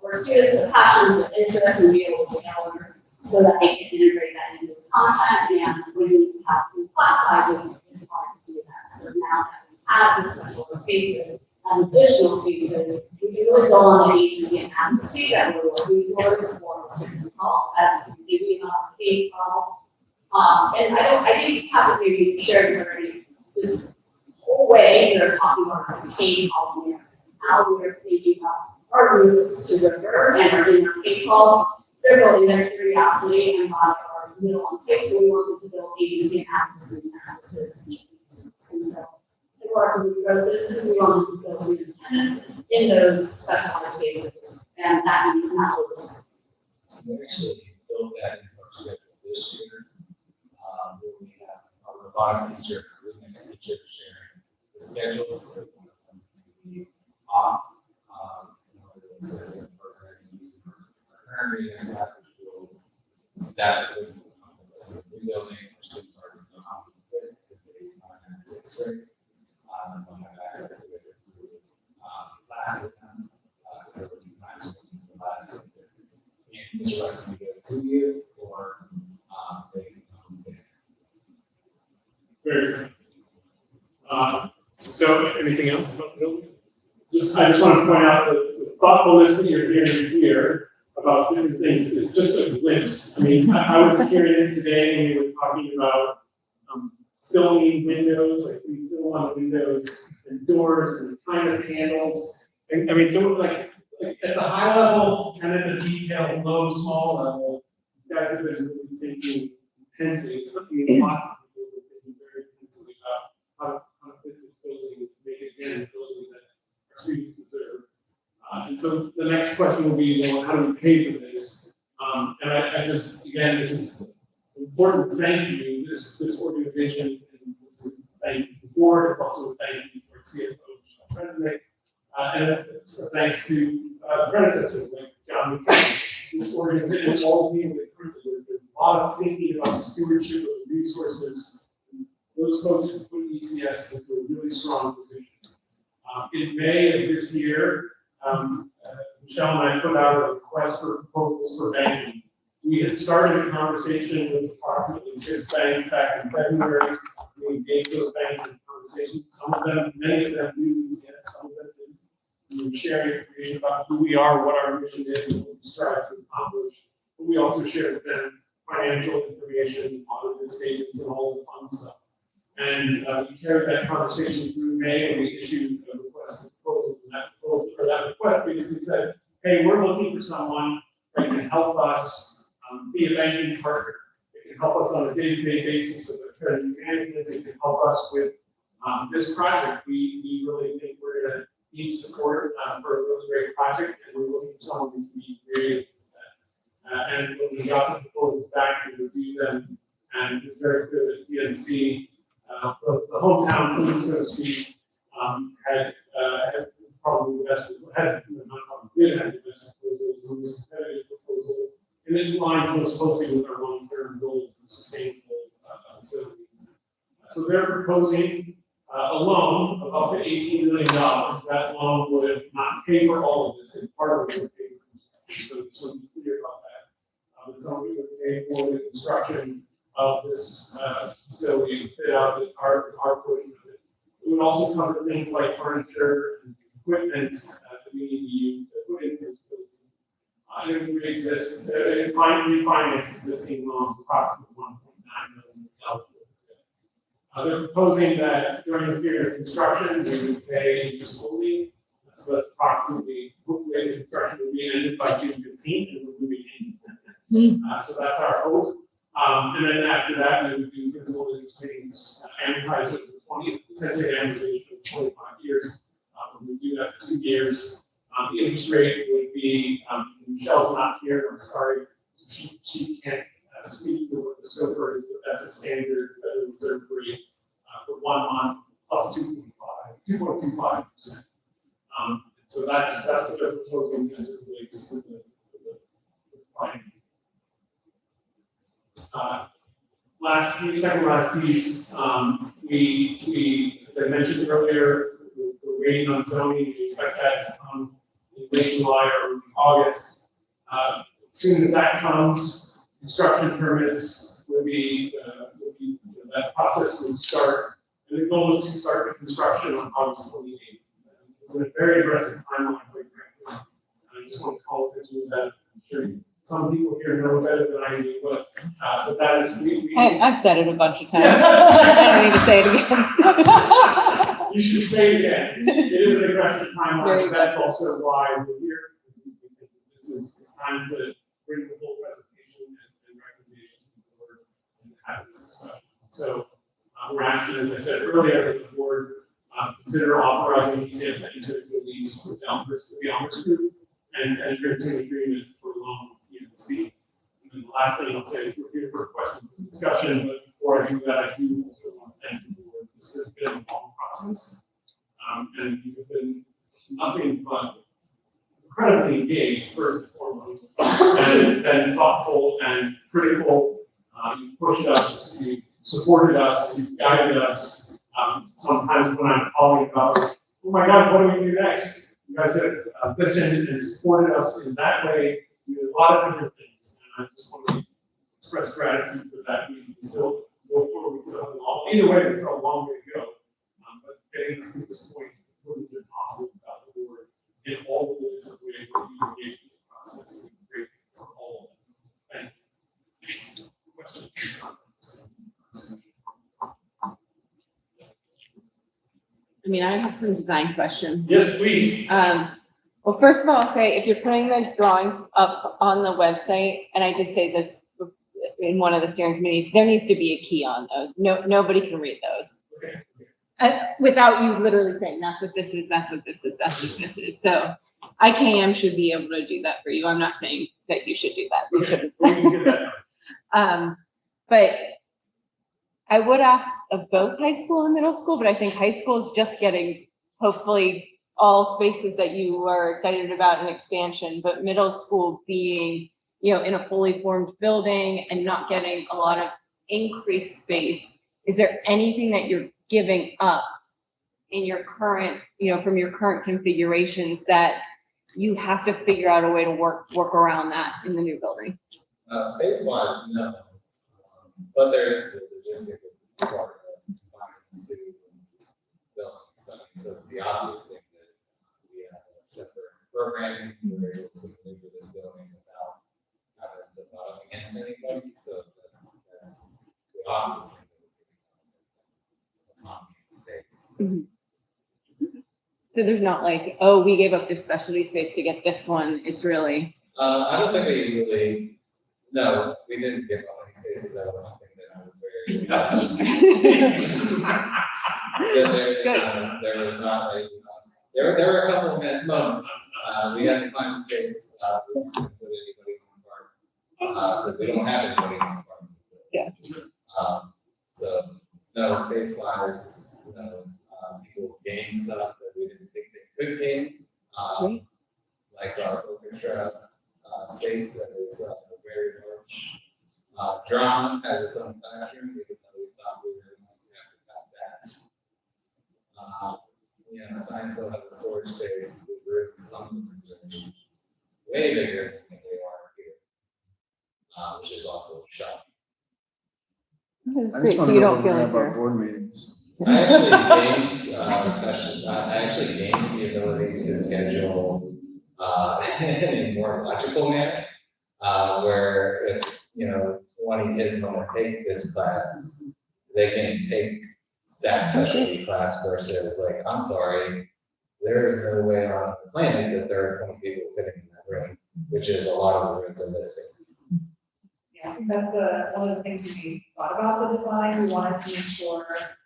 [SPEAKER 8] where students have passions and interests and be able to tailor so that they can integrate that into the content, and when you have class sizes, it's hard to do that. So now that we have the specialized spaces as additional spaces, we can really go on an agency and advocacy that we're working towards for 6 to 12 as maybe K-12. And I think you have to maybe share this already. This whole way we're talking about this K-12 year, how we're thinking about our roots to River and our in our K-12. They're building their curiosity, and by our middle and high school, we want them to build agency and advocacy and and so in order to grow citizens, we want them to build independence in those specialized spaces, and that means not oversight.
[SPEAKER 9] We actually built that into our schedule this year. Where we have our robotics teacher, our remix teacher sharing the schedules, so we can be off. Currently, that would rebuilding for students are going to compensate if they are in 6th grade. And don't have access to it through class with them. Because of these times when you provide it. And this rest can be given to you, or they can compensate.
[SPEAKER 3] Very good. So anything else about the building? I just want to point out the thoughtfulness that you're hearing here about different things is just a glimpse. I mean, I was hearing it today when we were talking about filming windows, like we film on windows and doors and kind of handles. And I mean, so like at the high level and at the detail, low, small level, these guys have been really thinking intensely. I mean, lots of people have been thinking very intensely about how to fit this building, make it again a building that our students deserve. And so the next question will be, well, how do we pay for this? And I just, again, this is important. Thank you, this organization, and this is thank you to the board. It's also a thank you to our CFO, President, and so thanks to predecessors like John McKinney. This organization, all the people that currently work, there's a lot of thinking about the stewardship of the resources. Those folks have put ECS into a really strong position. In May of this year, Michelle and I put out a request for proposals for banking. We had started a conversation with approximately 6 banks back in February. We engaged those banks in conversations. Some of them, many of them do ECS, some of them do. We were sharing information about who we are, what our mission is, and what we strive to accomplish. But we also shared with them financial information, audited statements, and all the fun stuff. And we carried that conversation through May, and we issued a request for proposals. And that proposal, or that request basically said, hey, we're looking for someone that can help us be a banking partner. It can help us on a day-to-day basis with our treasury management. It can help us with this project. We really think we're going to need support for a really great project, and we're looking for someone who can be creative with that. And when we got the proposals back, we reviewed them, and it was very clear that PNC, the hometown team, so to speak, had probably the best, not probably did have the best proposals, the most competitive proposal, and it aligns most closely with our long-term goals for sustainable facilities. So they're proposing a loan of up to $18 million. That loan would not pay for all of this, and part of it would pay for construction. So just want to be clear about that. But some of it would pay for the construction of this facility and fit out our portion of it. It would also cover things like furniture and equipment that we need to use to put into this building. It would exist, refinance existing loans approximately $1.9 million. They're proposing that during the period of construction, we would pay interest only. So that's approximately, hopefully the construction will be ended by June 15th, and we're moving in. So that's our hope. And then after that, we would do principal interest payments, amortized over 20, essentially amortization of 25 years. We do that for 2 years. The interest rate would be, Michelle's not here, I'm sorry, she can't speak to what the SOFR is, but that's a standard Federal Reserve rate for 1 month plus 2.25%. So that's what they're proposing as it relates to the finance. Second last piece, we, as I mentioned earlier, we're waiting on zoning. We expect that to come in late July or early August. As soon as that comes, construction permits will be, that process will start. And the goal is to start the construction on August 28th. It's a very aggressive timeline, quite frankly. And I just want to call attention to that. I'm sure some people here know better than I do, but that is,
[SPEAKER 5] I've said it a bunch of times.
[SPEAKER 3] Yes.
[SPEAKER 5] I don't need to say it again.
[SPEAKER 3] You should say it again. It is an aggressive timeline, so that's also why we're here. It's time to bring the full presentation and recommendations to the board and have this discussion. So we're asking, as I said earlier, that the board consider authorizing ECS to enter into a lease with the Elmhurst Group and enter into an agreement for loan C. And then the last thing I'll say is we're here for questions and discussion, but before I do that, I do also want to thank the board. This has been a long process. And you've been nothing but incredibly engaged, first and foremost, and been thoughtful and critical. You've pushed us, you've supported us, you've guided us. Sometimes when I'm calling about, oh my God, what do we do next? You guys have listened and supported us in that way. We did a lot of different things, and I just want to express gratitude for that. We can still go forward, we still have a long, either way, there's still a long way to go. But getting us to this point wouldn't have been possible without the board in all the different ways that you engage in this process. It's great for all of them. Thank you. Questions, comments?
[SPEAKER 10] I mean, I have some design questions.
[SPEAKER 3] Yes, please.
[SPEAKER 10] Well, first of all, I'll say if you're putting the drawings up on the website, and I did say this in one of the steering committees, there needs to be a key on those. Nobody can read those. Without you literally saying, that's what this is, that's what this is, that's what this is. So IKM should be able to do that for you. I'm not saying that you should do that. You shouldn't.
[SPEAKER 3] We can get that.
[SPEAKER 10] But I would ask of both high school and middle school, but I think high school is just getting, hopefully, all spaces that you are excited about an expansion, but middle school being, in a fully formed building and not getting a lot of increased space. Is there anything that you're giving up in your current, from your current configurations that you have to figure out a way to work around that in the new building?
[SPEAKER 9] Space-wise, no. But there is the logistic part of combining two buildings. So the obvious thing that we have a separate programming, we're able to maneuver this building without having to butt up against anybody. So that's the obvious thing that we're doing. Autonomy in space.
[SPEAKER 10] Mm-hmm. So there's not like, oh, we gave up this specialty space to get this one. It's really.
[SPEAKER 9] I don't think we really. No, we didn't give up any spaces. That was something that I was very. There was not a. There were a couple of moments. We had to find a space. We didn't put anybody in the park. But we don't have anybody in the park.
[SPEAKER 10] Yeah.
[SPEAKER 9] So no, space wise, people gain stuff that we didn't think they could gain. Like our orchestra space that is very large. Drama has its own classroom, even though we thought we were going to have to cut that. Science still has a storage space. The room, some of the rooms are way bigger than they are here, which is also shocking.
[SPEAKER 10] That's great. So you don't feel like
[SPEAKER 2] our
[SPEAKER 10] you're.
[SPEAKER 2] board meetings.
[SPEAKER 9] I actually gained the ability to schedule in a more logical manner, where if 20 kids want to take this class, they can take that specialty class versus like, I'm sorry, there is no way on the planet that there are 20 people fitting in that room, which is a lot of the rooms in this space.
[SPEAKER 6] Yeah, I think that's one of the things we thought about the design. We wanted to make sure that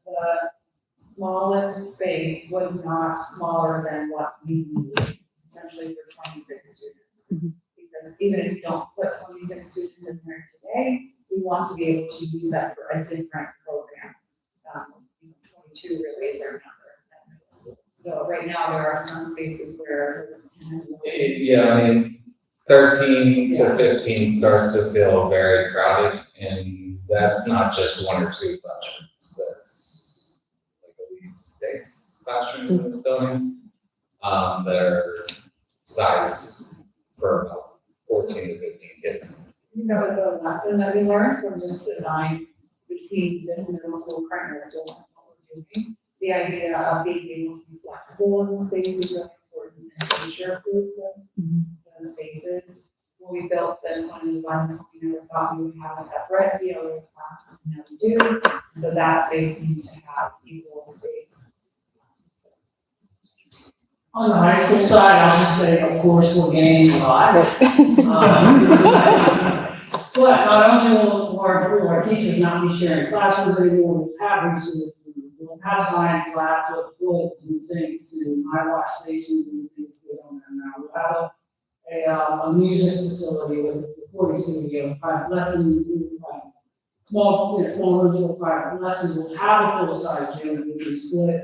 [SPEAKER 6] the smallest space was not smaller than what we need, essentially for 26 students. Because even if you don't put 26 students in there today, we want to be able to use that for a different program. 22 really is our number at middle school. So right now, there are some spaces where it's 10 and 11.
[SPEAKER 9] Yeah, I mean, 13 to 15 starts to feel very crowded, and that's not just 1 or 2 classrooms, that's like at least 6 classrooms in this building. That are sized for about 14 to 15 kids.
[SPEAKER 6] You know, it's a lesson that we learned from this design between this middle school, current middle school, and what we're doing. The idea of being able to be flexible in the space is really important and future-proof those spaces. When we built this one and designed this, we never thought we would have a separate ELA class, and now we do. So that space needs to have equal space.
[SPEAKER 11] On the high school side, I'll just say, of course, we're gaining a lot. But not only will our teachers not be sharing classrooms anymore, we'll have resources, we'll have science labs with bullets and sinks and iWatch stations and things we don't have now. We'll have a music facility with a recording studio, private lesson, small rooms with private lessons. We'll have a full-size gym that we can split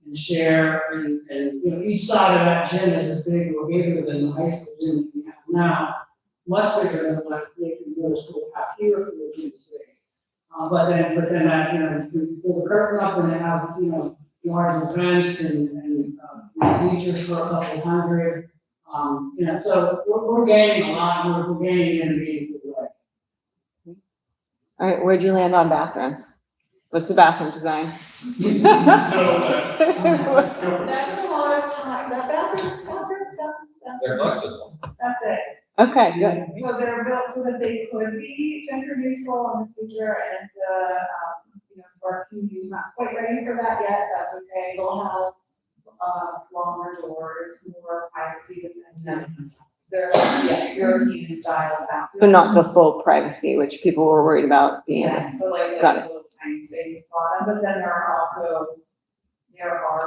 [SPEAKER 11] and share, and you know, each side of that gym is as big or bigger than the high school gym that we have now, much bigger than what they can go to school out here for the gym today. But then that, you know, we pull the curtain up and they have, you know, large events and teachers for a couple hundred. You know, so we're gaining a lot, we're gaining in a meaningful way.
[SPEAKER 10] All right, where'd you land on bathrooms? What's the bathroom design?
[SPEAKER 6] That's a lot of time, the bathrooms.
[SPEAKER 9] They're flexible.
[SPEAKER 6] That's it.
[SPEAKER 10] Okay, good.
[SPEAKER 6] So they're built so that they could be gender neutral in the future, and you know, our community's not quite ready for that yet, that's okay. They'll have longer doors, more privacy within them. They're, European style bathrooms.
[SPEAKER 10] But not the full privacy, which people were worried about being.
[SPEAKER 6] Yes, so like
[SPEAKER 10] Got
[SPEAKER 6] a
[SPEAKER 10] it.
[SPEAKER 6] little tiny space at the bottom, but then there are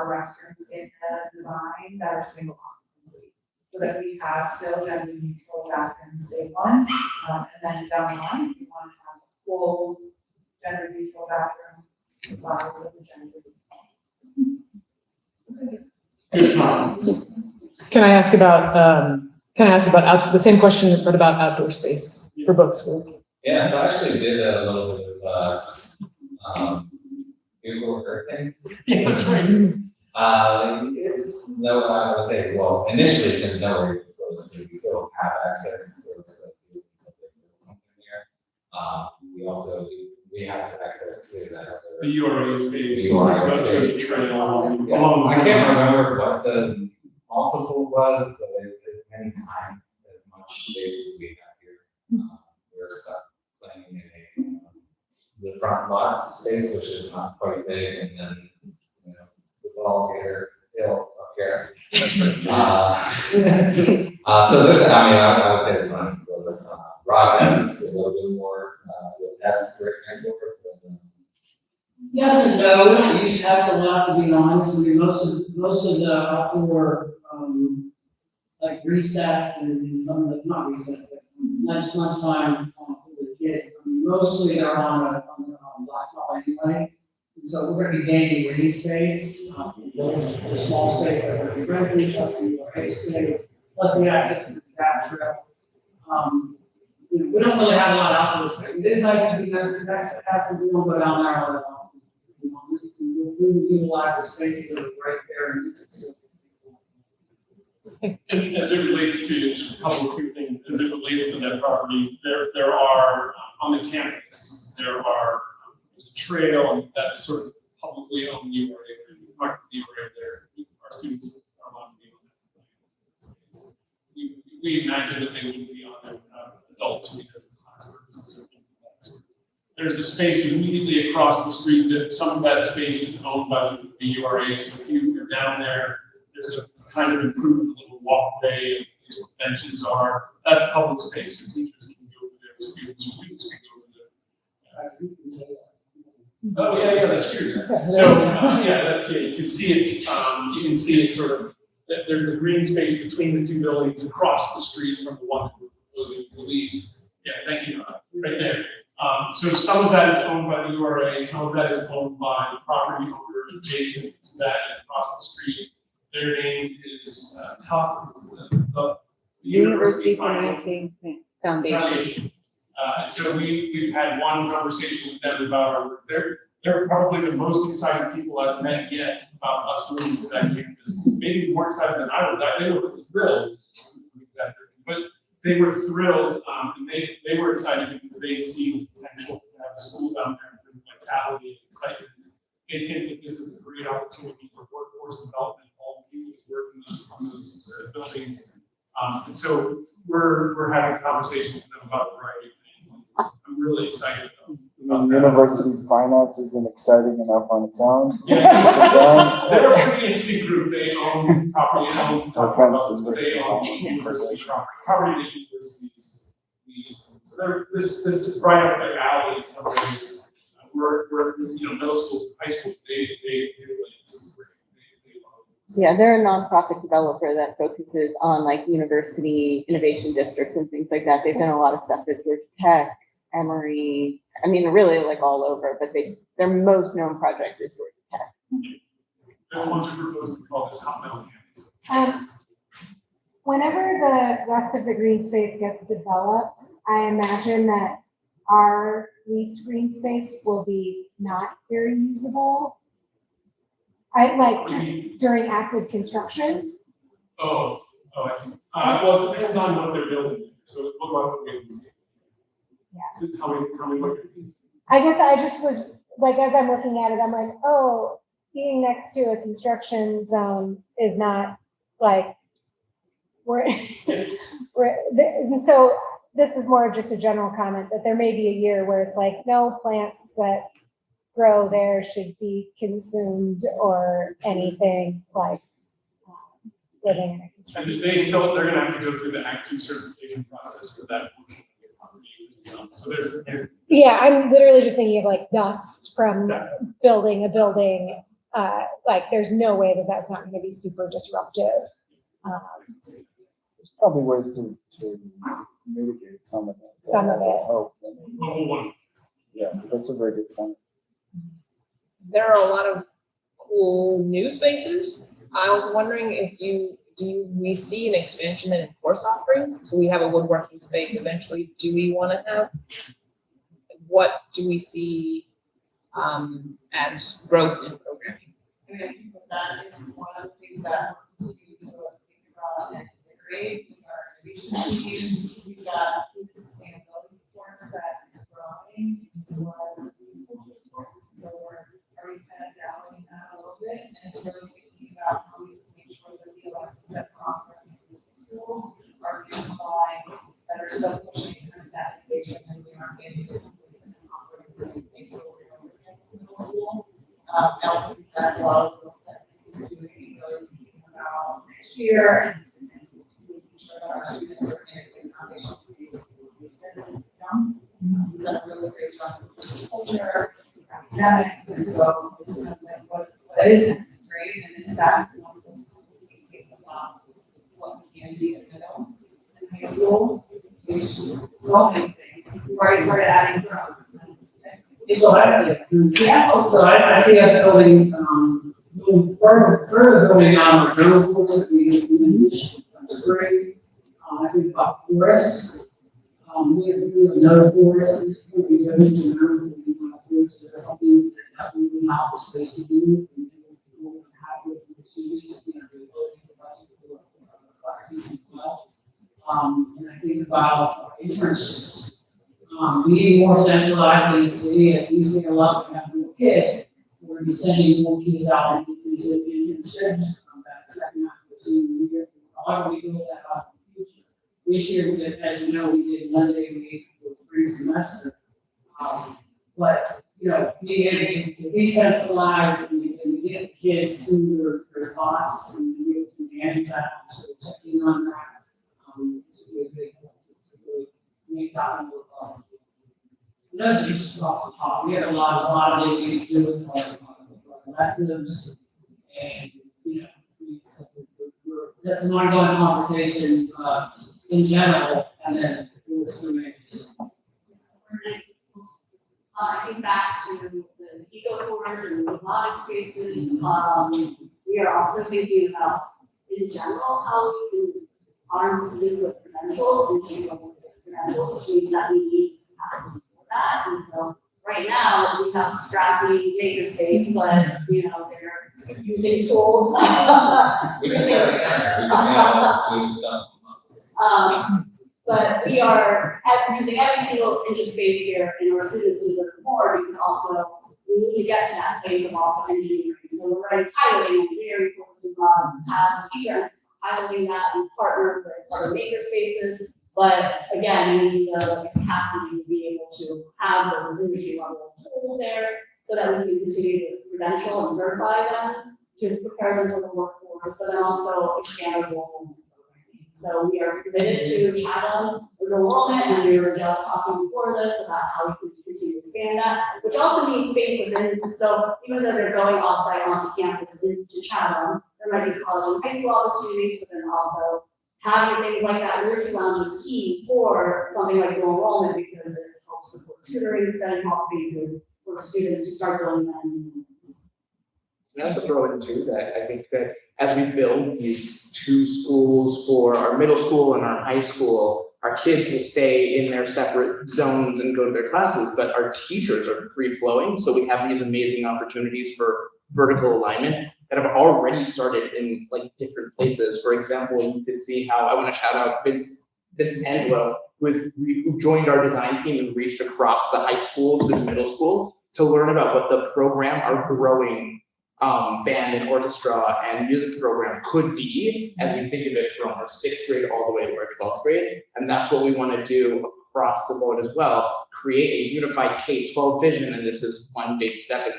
[SPEAKER 6] restrooms in the design that are single occupancy. So that we have still gender neutral bathrooms, day one, and then down the line, we want to have a full gender neutral bathroom, the size of the gender.
[SPEAKER 3] Good comment.
[SPEAKER 4] Can I ask about the same question, but about outdoor space for both schools?
[SPEAKER 9] Yeah, so I actually did a little bit of Google Earthing.
[SPEAKER 3] Yeah, that's right.
[SPEAKER 9] It's no, I would say, well, initially it's been nowhere you're supposed to, we still have access, so it's like something here. We have access to that.
[SPEAKER 3] The URA space.
[SPEAKER 9] The URA
[SPEAKER 3] goes to the
[SPEAKER 9] space.
[SPEAKER 3] trail.
[SPEAKER 9] Yeah, I can't remember what the multiple was, but it's many times as much space as we have here. We're stuck playing in the front lots space, which is not quite big, and then, you know, the ball here, hill up here. So there's, I would say it's not, Rob has a little bit more, that's right next door.
[SPEAKER 11] Yes and no, the use has a lot to be honest. I mean, most of the outdoor, like recess and some of the, not recess, but lunchtime for the kids. I mean, mostly they're on a blacktop anyway. And so we're gonna be gaining green space, the small space that we're gonna be renting, plus the URA space, plus the access to the back trail. You know, we don't really have a lot of outdoor space. It is nice to be nice to we don't go down there all the time. We utilize the spaces that are right there and use it so.
[SPEAKER 3] And as it relates to, just a couple of quick things, as it relates to that property, there are, on the campus, there's a trail that's sort of publicly owned URA, marked URA there, our students are allowed to be on that space. We imagine that they wouldn't be on there without adults, because of class purposes or things like that. So there's a space immediately across the street that some of that space is owned by the URA, so if you're down there, there's a kind of improved little walkway, these benches are, that's public space, so teachers can go over there students can go over there. Oh, yeah, that's true. So, you can see it sort of, there's the green space between the two buildings across the street from the one that we're proposing to lease. Yeah, thank you, right there. So some of that is owned by the URA, some of that is owned by the property owner adjacent to that and across the street. Their name is Tough, it's the
[SPEAKER 10] University
[SPEAKER 3] Finance
[SPEAKER 10] Financing Foundation.
[SPEAKER 3] And so we've had one conversation with them about they're probably the most excited people I've met yet about us moving to that campus. Maybe more excited than I was. They were thrilled, but they were thrilled, and they were excited because they see the potential to have a school down there and vitality and excitement. They think that this is a great opportunity for workforce development, all the people who work on those buildings. And so we're having conversations with them about a variety of things. I'm really excited about that.
[SPEAKER 2] University finance isn't exciting enough on its own.
[SPEAKER 3] Yeah. They're a pretty interesting group. They own property, they own university property that universities lease. So this is right up their alley in some ways. We're middle school, high school, they like this is great. They love it.
[SPEAKER 10] Yeah, they're a nonprofit developer that focuses on like university innovation districts and things like that. They've done a lot of stuff at Georgia Tech, Emory, I mean, really like all over, but their most known project is Georgia Tech.
[SPEAKER 3] They're the ones who propose we call this hot metal campus.
[SPEAKER 5] Whenever the rest of the green space gets developed, I imagine that our leased green space will be not very usable. Just during active construction.
[SPEAKER 3] Oh, I see. Well, it depends on what they're building. So we'll go out and wait and see.
[SPEAKER 5] Yeah.
[SPEAKER 3] So tell me what you're thinking.
[SPEAKER 5] I guess I just was, like, as I'm looking at it, I'm like, oh, being next to a construction zone is not like, so this is more of just a general comment that there may be a year where it's like, no plants that grow there should be consumed or anything like living in a construction.
[SPEAKER 3] They're gonna have to go through the Act 2 certification process for that portion of their property. So there's.
[SPEAKER 5] Yeah, I'm literally just thinking of like dust from
[SPEAKER 3] Exactly.
[SPEAKER 5] building a building. Like there's no way that that's not gonna be super disruptive.
[SPEAKER 2] There's probably ways to mitigate some of it.
[SPEAKER 5] Some of it.
[SPEAKER 2] Oh, yeah, that's a very good point.
[SPEAKER 1] There are a lot of cool new spaces. I was wondering if we see an expansion in course offerings? So we have a woodworking space eventually. Do we want to have? What do we see as growth in programming?
[SPEAKER 6] I mean, I think that is one of the things that we're continuing to think about and integrate with our innovation team. We've got the sustainability course that is growing into our agriculture course. So we're already kind of dabbling in that a little bit, and it's really thinking about how we can make sure that the electives that we're offering in the school are being applied that are still pushing kind of that innovation, and we aren't getting someplace and offering the same things over and over again to middle school. I also think that's a lot of work that is doing, really thinking about next year and making sure that our students are in foundation space because he's done a really great job with culture, academics, and so it's kind of like what is next, right? And it's that one of the thinking about what we can do in middle and high school. So many things. We've already started adding drones.
[SPEAKER 11] So I see us building, further building on our journal course that we use. That's great. I think about forests. We have another forest that we go into now. That's something that we will have the space to do. And we'll have with the students, the ability to as well. And I think about internships. We need more centralized in the city as we scale up and have more kids. We're gonna be sending more kids out into internships. That's second half of the senior year. How do we build that out in the future? This year, we did, as you know, we did Monday week with spring semester. But, being decentralized and we get the kids to their spots and be able to manage that, so checking on that. It's really big to really make that more possible. That's just off the top, we had a lot of things to do with electives, and, you know, that's an ongoing conversation, in general, and then we'll swimming.
[SPEAKER 8] I think back to the eco forums and robotic spaces, we are also thinking about, in general, how we can arm students with credentials, credentials, which means that we need capacity for that, and so right now, we have scrappy makerspace, but, you know, they're using tools.
[SPEAKER 9] Which is very
[SPEAKER 8] But we are using every single inch of space here, and our students need to learn more, because also we need to get to that place of also engineering. So we're already piloting very closely, as a teacher, piloting that and partner with other makerspaces. But again, we need the capacity to be able to have those industry level tools there, so that we can continue to credential and certify them to prepare them for the workforce, but then also expand our role. So we are committed to Chatham enrollment, and we were just talking before this about how we can continue to expand that, which also needs space within. So even though they're going off-site onto campus into Chatham, there might be college and high school opportunities, but then also having things like that literacy lounge is key for something like dual enrollment, because it helps support tutoring, study hall spaces for students to start building that.
[SPEAKER 7] And I also throw in too that I think that as we build these two schools for our middle school and our high school, our kids will stay in their separate zones and go to their classes, but our teachers are free flowing. So we have these amazing opportunities for vertical alignment that have already started in like different places. For example, you could see how I want to shout out Vince Angelo, who joined our design team and reached across the high school to the middle school to learn about what the program, our growing band and orchestra and music program could be, as we think of it from our 6th grade all the way to our 12th grade. And that's what we want to do across the board as well, create a unified K-12 vision. And this is one big step in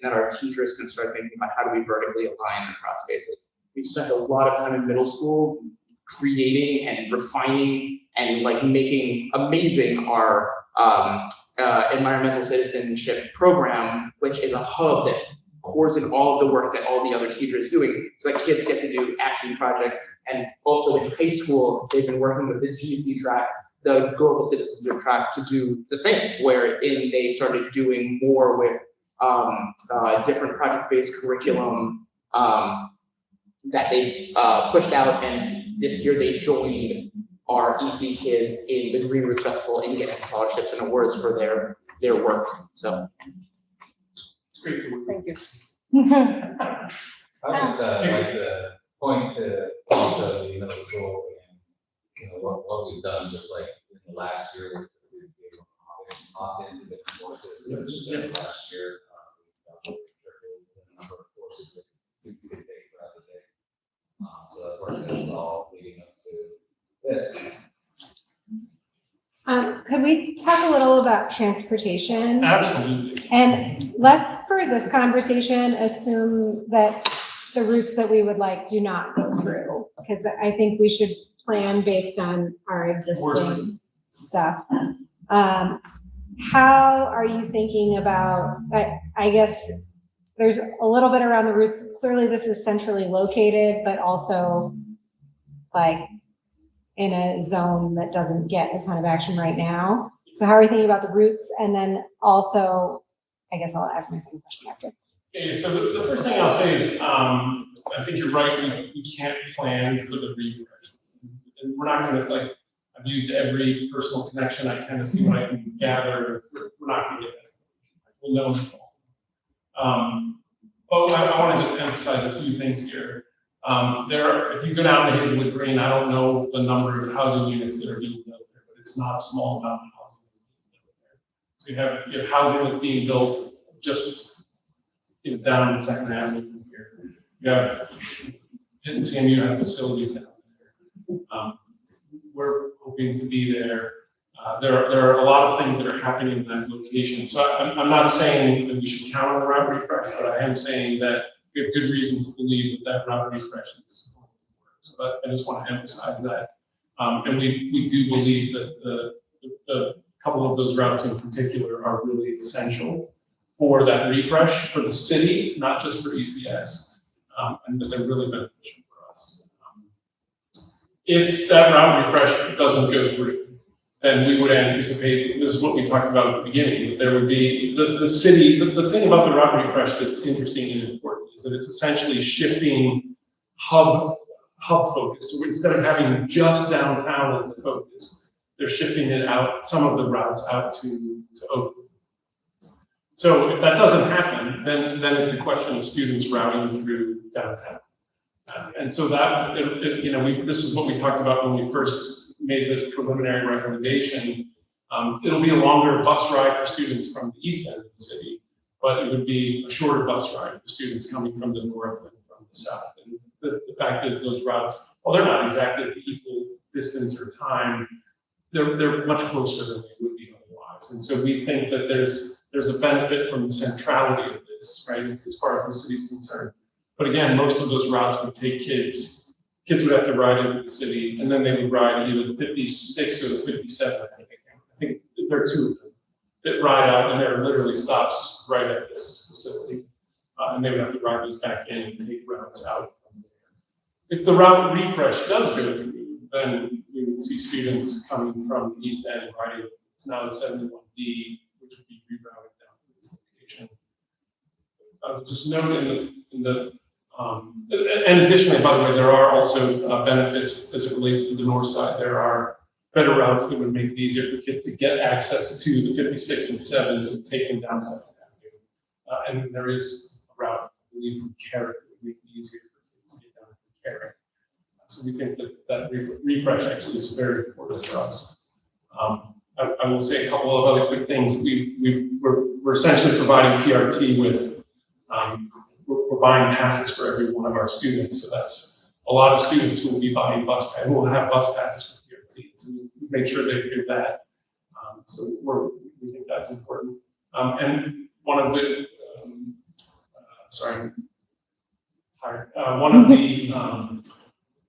[SPEAKER 7] that our teachers can start thinking about how do we vertically align across spaces. We've spent a lot of time in middle school creating and refining and like making amazing our environmental citizenship program, which is a hub that cores in all of the work that all the other teachers are doing, so that kids get to do action projects. And also in high school, they've been working with the GC track, the Global Citizenship track, to do the same, wherein they started doing more with different project-based curriculum that they pushed out, and this year they joined our EC kids in the Green Roots Festival and getting scholarships and awards for their work. So
[SPEAKER 3] It's great to work.
[SPEAKER 1] Thank you.
[SPEAKER 9] I would like to point to also the middle school and, you know, what we've done just like in the last year with the opt into different courses. So just like last year, we've done a number of courses that students get paid throughout the day. So that's work that was all leading up to this.
[SPEAKER 5] Could we talk a little about transportation?
[SPEAKER 3] Absolutely.
[SPEAKER 5] And let's, for this conversation, assume that the routes that we would like do not go through, because I think we should plan based on our existing stuff. How are you thinking about, I guess, there's a little bit around the routes. Clearly, this is centrally located, but also like in a zone that doesn't get a ton of action right now. So how are you thinking about the routes? And then also, I guess I'll ask my second question after.
[SPEAKER 3] Okay, so the first thing I'll say is, I think you're right, we can't plan for the refresh. And we're not gonna, like, I've used every personal connection I can to see what I can gather. We're not gonna get that. We'll know. But I wanna just emphasize a few things here. If you go down to Hazelwood Green, I don't know the number of housing units that are being built there, but it's not a small amount of housing that's being built there. So you have housing that's being built just down in the Second Avenue from here. You have Pitt and CMU have facilities down there. We're hoping to be there. There are a lot of things that are happening in that location. So I'm not saying that we should count on the route refresh, but I am saying that we have good reason to believe that route refresh is going to work. So I just want to emphasize that. And we do believe that the couple of those routes in particular are really essential for that refresh for the city, not just for ECS, and that they're really beneficial for us. If that route refresh doesn't go through, then we would anticipate, this is what we talked about at the beginning, that there would be, the city, the thing about the route refresh that's interesting and important is that it's essentially shifting hub focus. So instead of having just downtown as the focus, they're shifting it out, some of the routes out to Oakland. So if that doesn't happen, then it's a question of students routing through downtown. And so that, this is what we talked about when we first made this preliminary recommendation. It'll be a longer bus ride for students from the east end of the city, but it would be a shorter bus ride for students coming from the north and from the south. And the fact is those routes, while they're not exactly the equal distance or time, they're much closer than they would be otherwise. And so we think that there's a benefit from the centrality of this, right, as far as the city's concerned. But again, most of those routes would take kids would have to ride into the city, and then they would ride either the 56 or the 57, I think there are two of them that ride out, and there are literally stops right at this facility. And they would have to ride those back in and take routes out from there. If the route refresh does go through, then we would see students coming from the east end riding, it's now the 71D, which would be rerouted down to this location. Just note and additionally, by the way, there are also benefits as it relates to the north side. There are better routes that would make it easier for kids to get access to the 56 and 7 and take them down 7th Avenue. And there is a route, I believe, from Carrick that would make it easier for kids to get down to Carrick. So we think that refresh actually is very important for us. I will say a couple of other quick things. We're essentially providing PRT with we're buying passes for every one of our students. So that's a lot of students who will be buying bus passes, who will have bus passes for PRT. So we make sure they do that. So we think that's important. And one of the,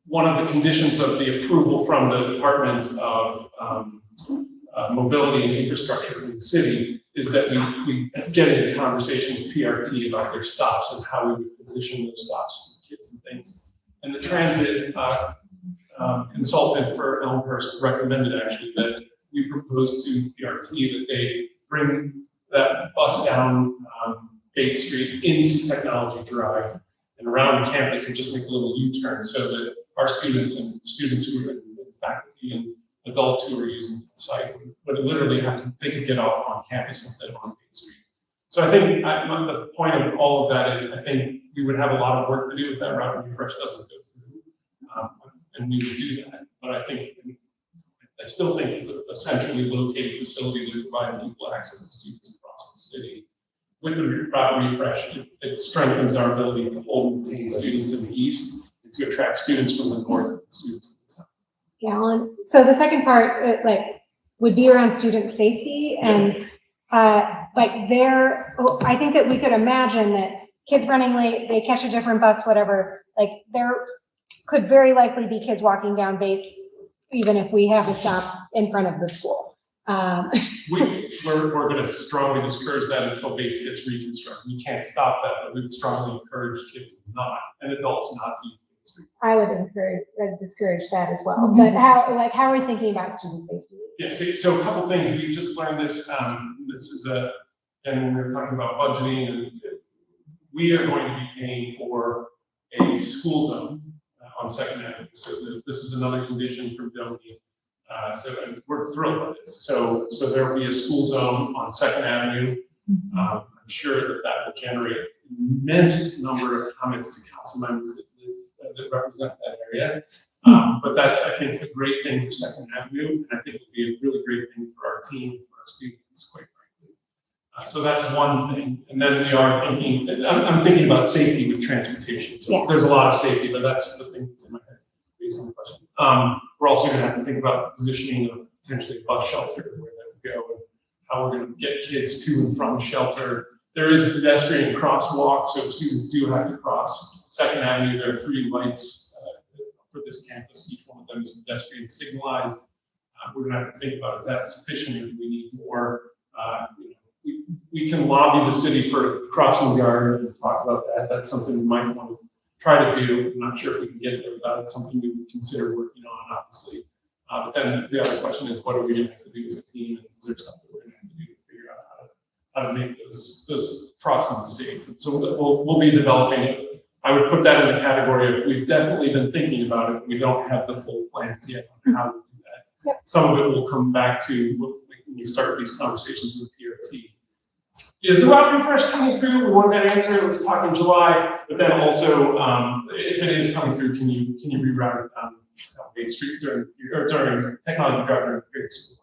[SPEAKER 3] one of the conditions of the approval from the Department of Mobility and Infrastructure in the city is that we get into conversation with PRT about their stops and how we would position those stops for kids and things. And the transit consultant for Elmhurst recommended actually that we propose to PRT that they bring that bus down Bates Street into Technology Drive and around the campus and just make a little U-turn so that our students and students who are in faculty and adults who are using the site would literally they could get off on campus instead of on Main Street. So I think the point of all of that is I think we would have a lot of work to do if that route refresh doesn't go through, and we would do that. But I still think it's a centrally located facility that provides equal access to students across the city. With the route refresh, it strengthens our ability to hold and retain students in the east and to attract students from the north and students from the south.
[SPEAKER 5] Gallon. So the second part, would be around student safety and, I think that we could imagine that kids running late, they catch a different bus, whatever, there could very likely be kids walking down Bates, even if we have to stop in front of the school.
[SPEAKER 3] We're going to strongly discourage that until Bates gets reconstructed. We can't stop that, but we would strongly encourage kids not and adults not to use Bates Street.
[SPEAKER 5] I would discourage that as well. But how are we thinking about student safety?
[SPEAKER 3] Yes, so a couple things. We just learned this. This is and when we were talking about budgeting, and we are going to be paying for a school zone on 2nd Avenue. So this is another condition from Downey. And we're thrilled with this. So there will be a school zone on 2nd Avenue. I'm sure that will generate an immense number of comments to council members that represent that area. But that's, I think, a great thing for 2nd Avenue. And I think it would be a really great thing for our team, for our students, quite frankly. So that's one thing. And then we are thinking, I'm thinking about safety with transportation. So there's a lot of safety, but that's the thing that's in my head based on the question. We're also going to have to think about positioning of potentially a bus shelter, where that would go, and how we're going to get kids to and from the shelter. There is a pedestrian crosswalk, so if students do have to cross 2nd Avenue, there are 3 lights for this campus. Each one of them is pedestrian signalized. we're gonna have to think about, is that sufficient, or do we need more? We can lobby the city for crossing guard and talk about that. That's something we might want to try to do. I'm not sure if we can get there without it. Something we would consider working on, obviously. But then the other question is, what are we going to have to do as a team? And is there stuff that we're going to have to do to figure out how to make those crossings safe? And so we'll be developing it. I would put that in the category of, we've definitely been thinking about it. We don't have the full plans yet on how to do that.
[SPEAKER 5] Yep.
[SPEAKER 3] Some of it will come back to when you start these conversations with PRT. Is the route refresh coming through? We want that answer. Let's talk in July. But then also, if it is coming through, can you reroute it down Main Street during technology drive during period school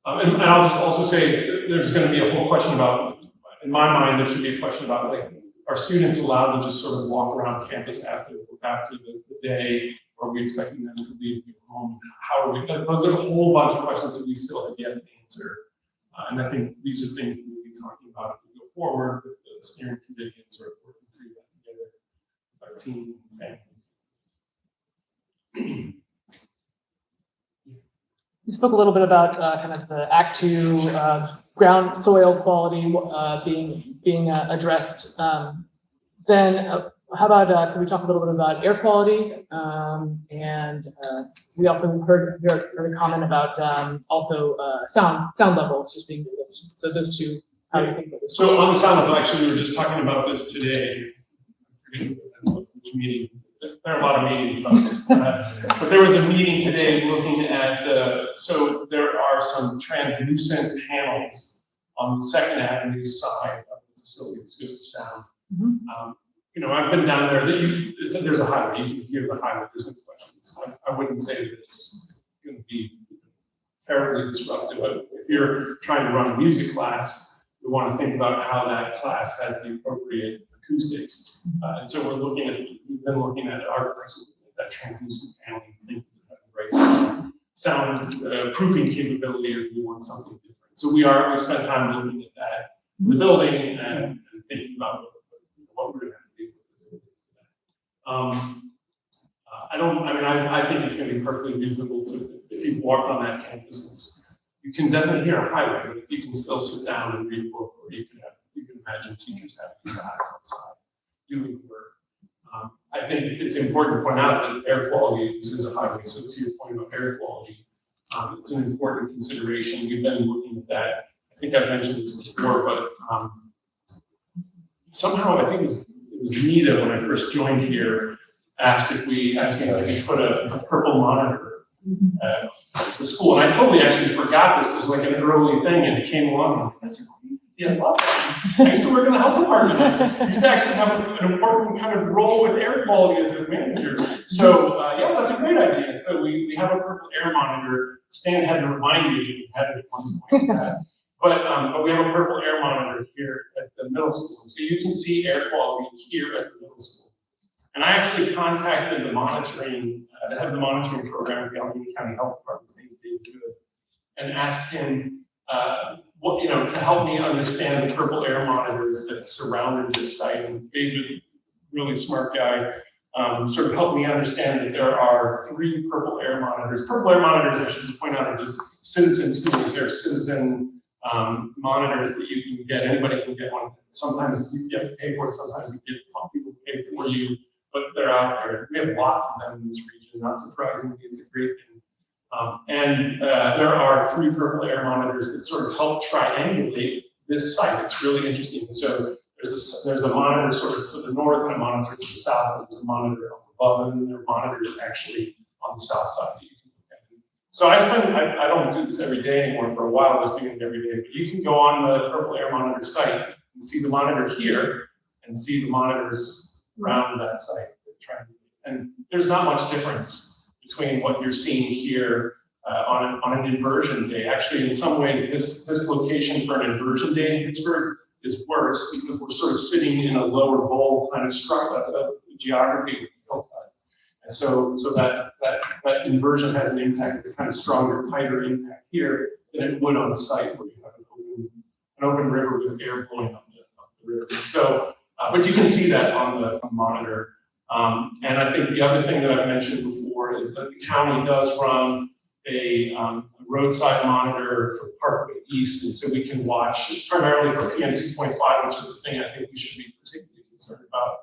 [SPEAKER 3] operations? And I'll just also say there's going to be a whole question about, in my mind, there should be a question about, like, are students allowed to just sort of walk around campus after the day, or are we expecting them to leave and go home? How are we? Those are a whole bunch of questions that we still have yet to answer. And I think these are things that we'll be talking about as we go forward with the steering committee and sort of working through that together with our team and families.
[SPEAKER 4] You spoke a little bit about kind of the Act 2 ground soil quality being addressed. Then how about can we talk a little bit about air quality? And we also heard a comment about also sound levels just being reduced. So those two, how do you think of this?
[SPEAKER 3] So on the sound level, actually, we were just talking about this today. Which meeting? There are a lot of meetings about this, but there was a meeting today looking at so there are some translucent panels on the 2nd Avenue side of the facility. It's just a sound.
[SPEAKER 4] Mm-hmm.
[SPEAKER 3] I've been down there. There's a highway. You can hear the highway. There's no question. I wouldn't say that it's going to be terribly disruptive. But if you're trying to run a music class, we want to think about how that class has the appropriate acoustics. And so we've been looking at architects looking at that translucent paneling, things that have the right sound proofing capability, or do we want something different? So we spent time looking at that in the building and thinking about what we're going to have to do with this. I think it's going to be perfectly reasonable to, if you walk on that campus, you can definitely hear a highway, but you can still sit down and read a book, or you can imagine teachers having their eyes outside doing work. I think it's important to point out that air quality, this is a highway, so to your point about air quality, it's an important consideration. We've been looking at that. I think I've mentioned this before, but somehow I think it was Nita, when I first joined here, asked me if we could put a purple monitor at the school. And I totally actually forgot this as like an early thing, and it came along. I'm like, that's a great idea. I love that. I used to work in the health department. I used to actually have an important kind of role with air quality as a manager. So yeah, that's a great idea. So we have a purple air monitor. Stan had to remind me we had it at one point. But we have a purple air monitor here at the middle school. So you can see air quality here at the middle school. And I actually contacted the monitoring, the head of the monitoring program at the Allegheny County Health Department, David Good, and asked him to help me understand the purple air monitors that surrounded this site. And David, really smart guy, sort of helped me understand that there are 3 purple air monitors. Purple air monitors, I should just point out, are just citizen tools. They're citizen monitors that you can get. Anybody can get one. Sometimes you have to pay for it. Sometimes you get people to pay for you, but they're out there. We have lots of them in this region. Not surprisingly, it's a great thing. There are 3 purple air monitors that sort of help triangulate this site. It's really interesting. So there's a monitor sort of to the north and a monitor to the south. There's a monitor up above, and there are monitors actually on the south side that you can look at. So I don't do this every day anymore. For a while, I was doing it every day. But you can go on the purple air monitor site and see the monitor here and see the monitors around that site. And there's not much difference between what you're seeing here on an inversion day. Actually, in some ways, this location for an inversion day in Pittsburgh is worse because we're sort of sitting in a lower bowl kind of geography. And so that inversion has an impact, a kind of stronger, tighter impact here than it would on a site where you have an open river with air blowing up the river. So, but you can see that on the monitor. And I think the other thing that I've mentioned before is that the county does run a roadside monitor for Parkway East, and so we can watch. It's primarily for PM 2.5, which is the thing I think we should be particularly concerned about.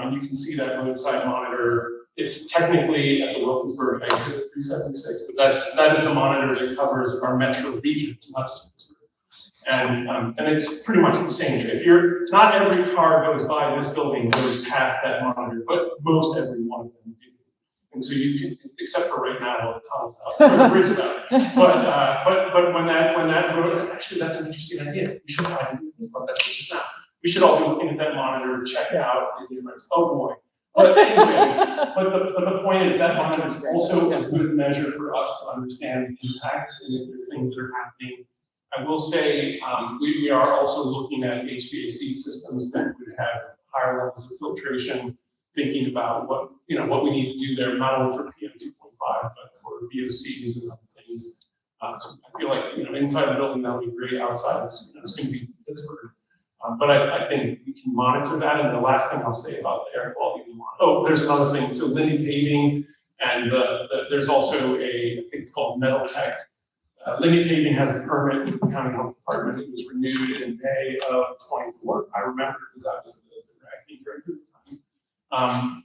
[SPEAKER 3] And you can see that roadside monitor. It's technically at the Wilkinsburg exit at 376, but that is the monitor that covers our metro regions, not just Pittsburgh. And it's pretty much the same. Not every car goes by this building goes past that monitor, but most every one of them do. And so you can, except for right now, while the tunnel's out, the bridge is out. But when that road, actually, that's an interesting idea. We should probably think about that just now. We should all be looking at that monitor, check out the difference. Oh boy. But anyway, but the point is that monitor is also a good measure for us to understand the impact and if there are things that are happening. I will say we are also looking at HVAC systems that would have higher levels of filtration, thinking about what we need to do there, not only for PM 2.5, but for VOCs and other things. So I feel like inside the building that'll be great. Outside it's going to be Pittsburgh. But I think we can monitor that. And the last thing I'll say about the air quality. Oh, there's another thing. So Lindy Paving, and there's also I think it's called Metal Tech. Lindy Paving has a permit with the county health department. It was renewed in May of 24. I remember because I was the acting director at the time.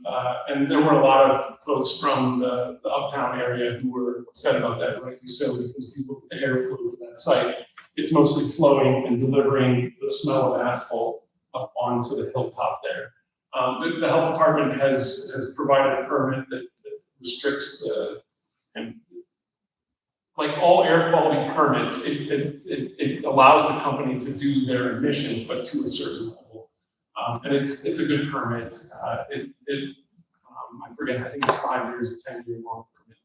[SPEAKER 3] And there were a lot of folks from the uptown area who were upset about that, rightly so, because people, the airflow for that site, it's mostly flowing and delivering the smell of asphalt up onto the hilltop there. The health department has provided a permit that restricts and like all air quality permits, it allows the company to do their emissions, but to a certain level. And it's a good permit. I forget, I think it's 5 years or 10 year long permit.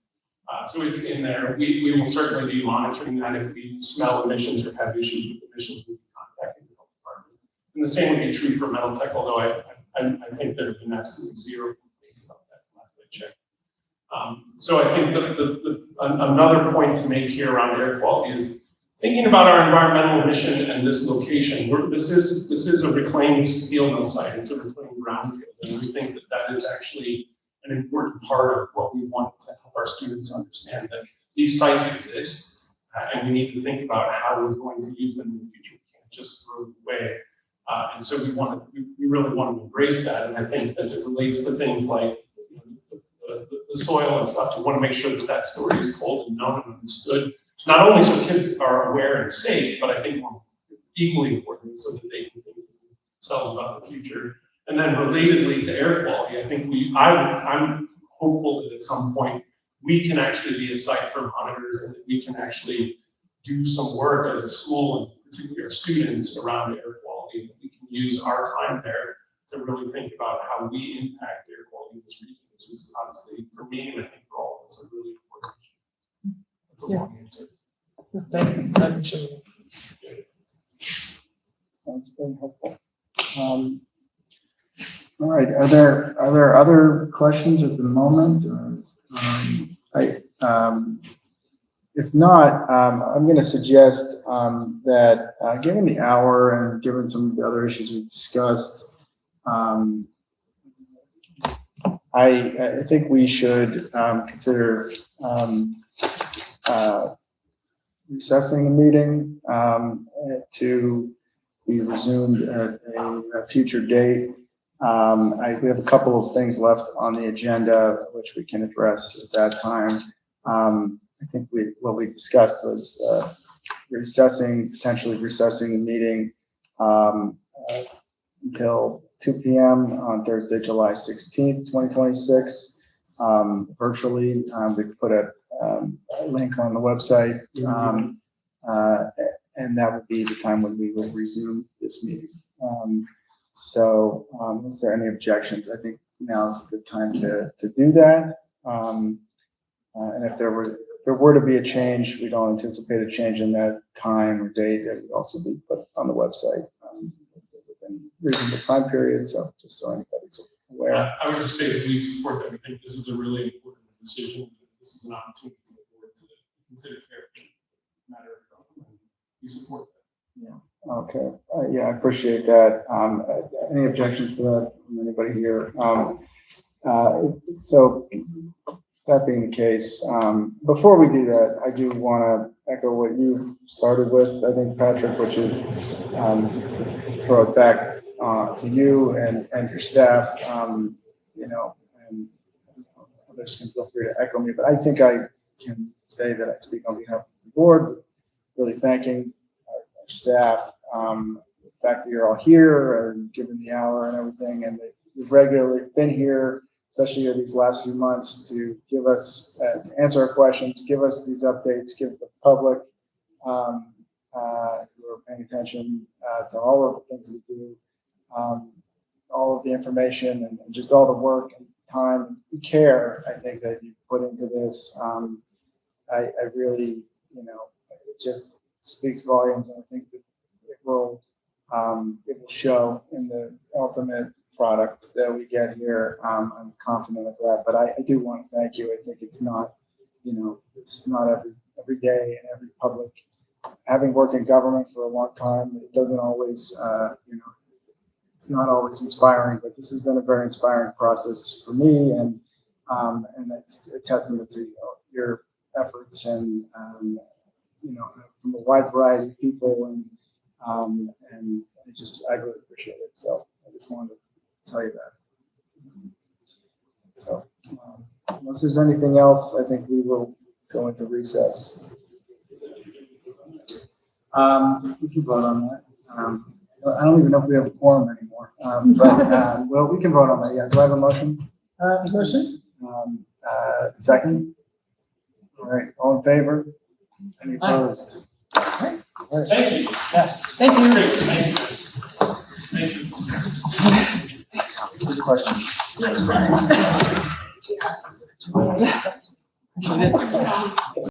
[SPEAKER 3] So it's in there. We will certainly be monitoring that. If we smell emissions or have issues with emissions, we'll be contacting the health department. And the same would be true for Metal Tech, although I think there have been absolutely zero complaints about that last I checked. So I think another point to make here around air quality is thinking about our environmental mission and this location. This is a reclaimed steel mill site. It's a reclaimed brownfield, and we think that is actually an important part of what we want to help our students understand, that these sites exist, and we need to think about how we're going to use them in the future. We can't just throw them away. And so we really want to embrace that. And I think as it relates to things like the soil and stuff, we want to make sure that story is told and known and understood. Not only so kids are aware and safe, but I think more equally important so that they can think themselves about the future. And then relatedly to air quality, I think I'm hopeful that at some point we can actually be a site for monitors and that we can actually do some work as a school and particularly our students around air quality. That we can use our time there to really think about how we impact air quality in this region, which is obviously for me and I think for all of us a really important issue. That's a long answer.
[SPEAKER 4] Thanks. I appreciate it.
[SPEAKER 2] That's very helpful. All right, are there other questions at the moment? If not, I'm going to suggest that given the hour and given some of the other issues we discussed, I think we should consider recessing the meeting to be resumed at a future date. We have a couple of things left on the agenda which we can address at that time. I think what we discussed was potentially recessing the meeting until 2 p.m. on Thursday, July 16th, 2026. Virtually, we put a link on the website, and that would be the time when we will resume this meeting. So, is there any objections? I think now is a good time to do that. And if there were to be a change, we don't anticipate a change in that time or date. That would also be put on the website within reasonable time period. So, just so anybody's aware.
[SPEAKER 3] I would just say that we support that. We think this is a really important decision. This is an opportunity for the board to consider carefully the matter of government. We support that.
[SPEAKER 2] Yeah. Okay. Yeah, I appreciate that. Any objections to that from anybody here? So that being the case, before we do that, I do want to echo what you started with, I think, Patrick, which is to throw it back to you and your staff, you know, and others can feel free to echo me, but I think I can say that I speak on behalf of the board, really thanking our staff, the fact that you're all here and given the hour and everything, and that you've regularly been here, especially these last few months, to give us, to answer our questions, give us these updates, give the public who are paying attention to all of the things we do, all of the information and just all the work and time and care, I think, that you put into this. I really, you know, it just speaks volumes, and I think that it will show in the ultimate product that we get here. I'm confident of that, but I do want to thank you. I think it's not, you know, it's not every day and every public. Having worked in government for a long time, it doesn't always, you know, it's not always inspiring, but this has been a very inspiring process for me, and it's a testament to your efforts and you know, from a wide variety of people, and I really appreciate it. So I just wanted to tell you that. So unless there's anything else, I think we will go into recess. We can vote on that. I don't even know if we have a quorum anymore, but well, we can vote on that. Yeah. Do I have a motion?
[SPEAKER 4] Motion?
[SPEAKER 2] Second? All right, all in favor? Any opposed?
[SPEAKER 3] Thank you.
[SPEAKER 4] Thank you.
[SPEAKER 3] Great, thank you. Thank you.
[SPEAKER 2] Good question.
[SPEAKER 4] Appreciate it.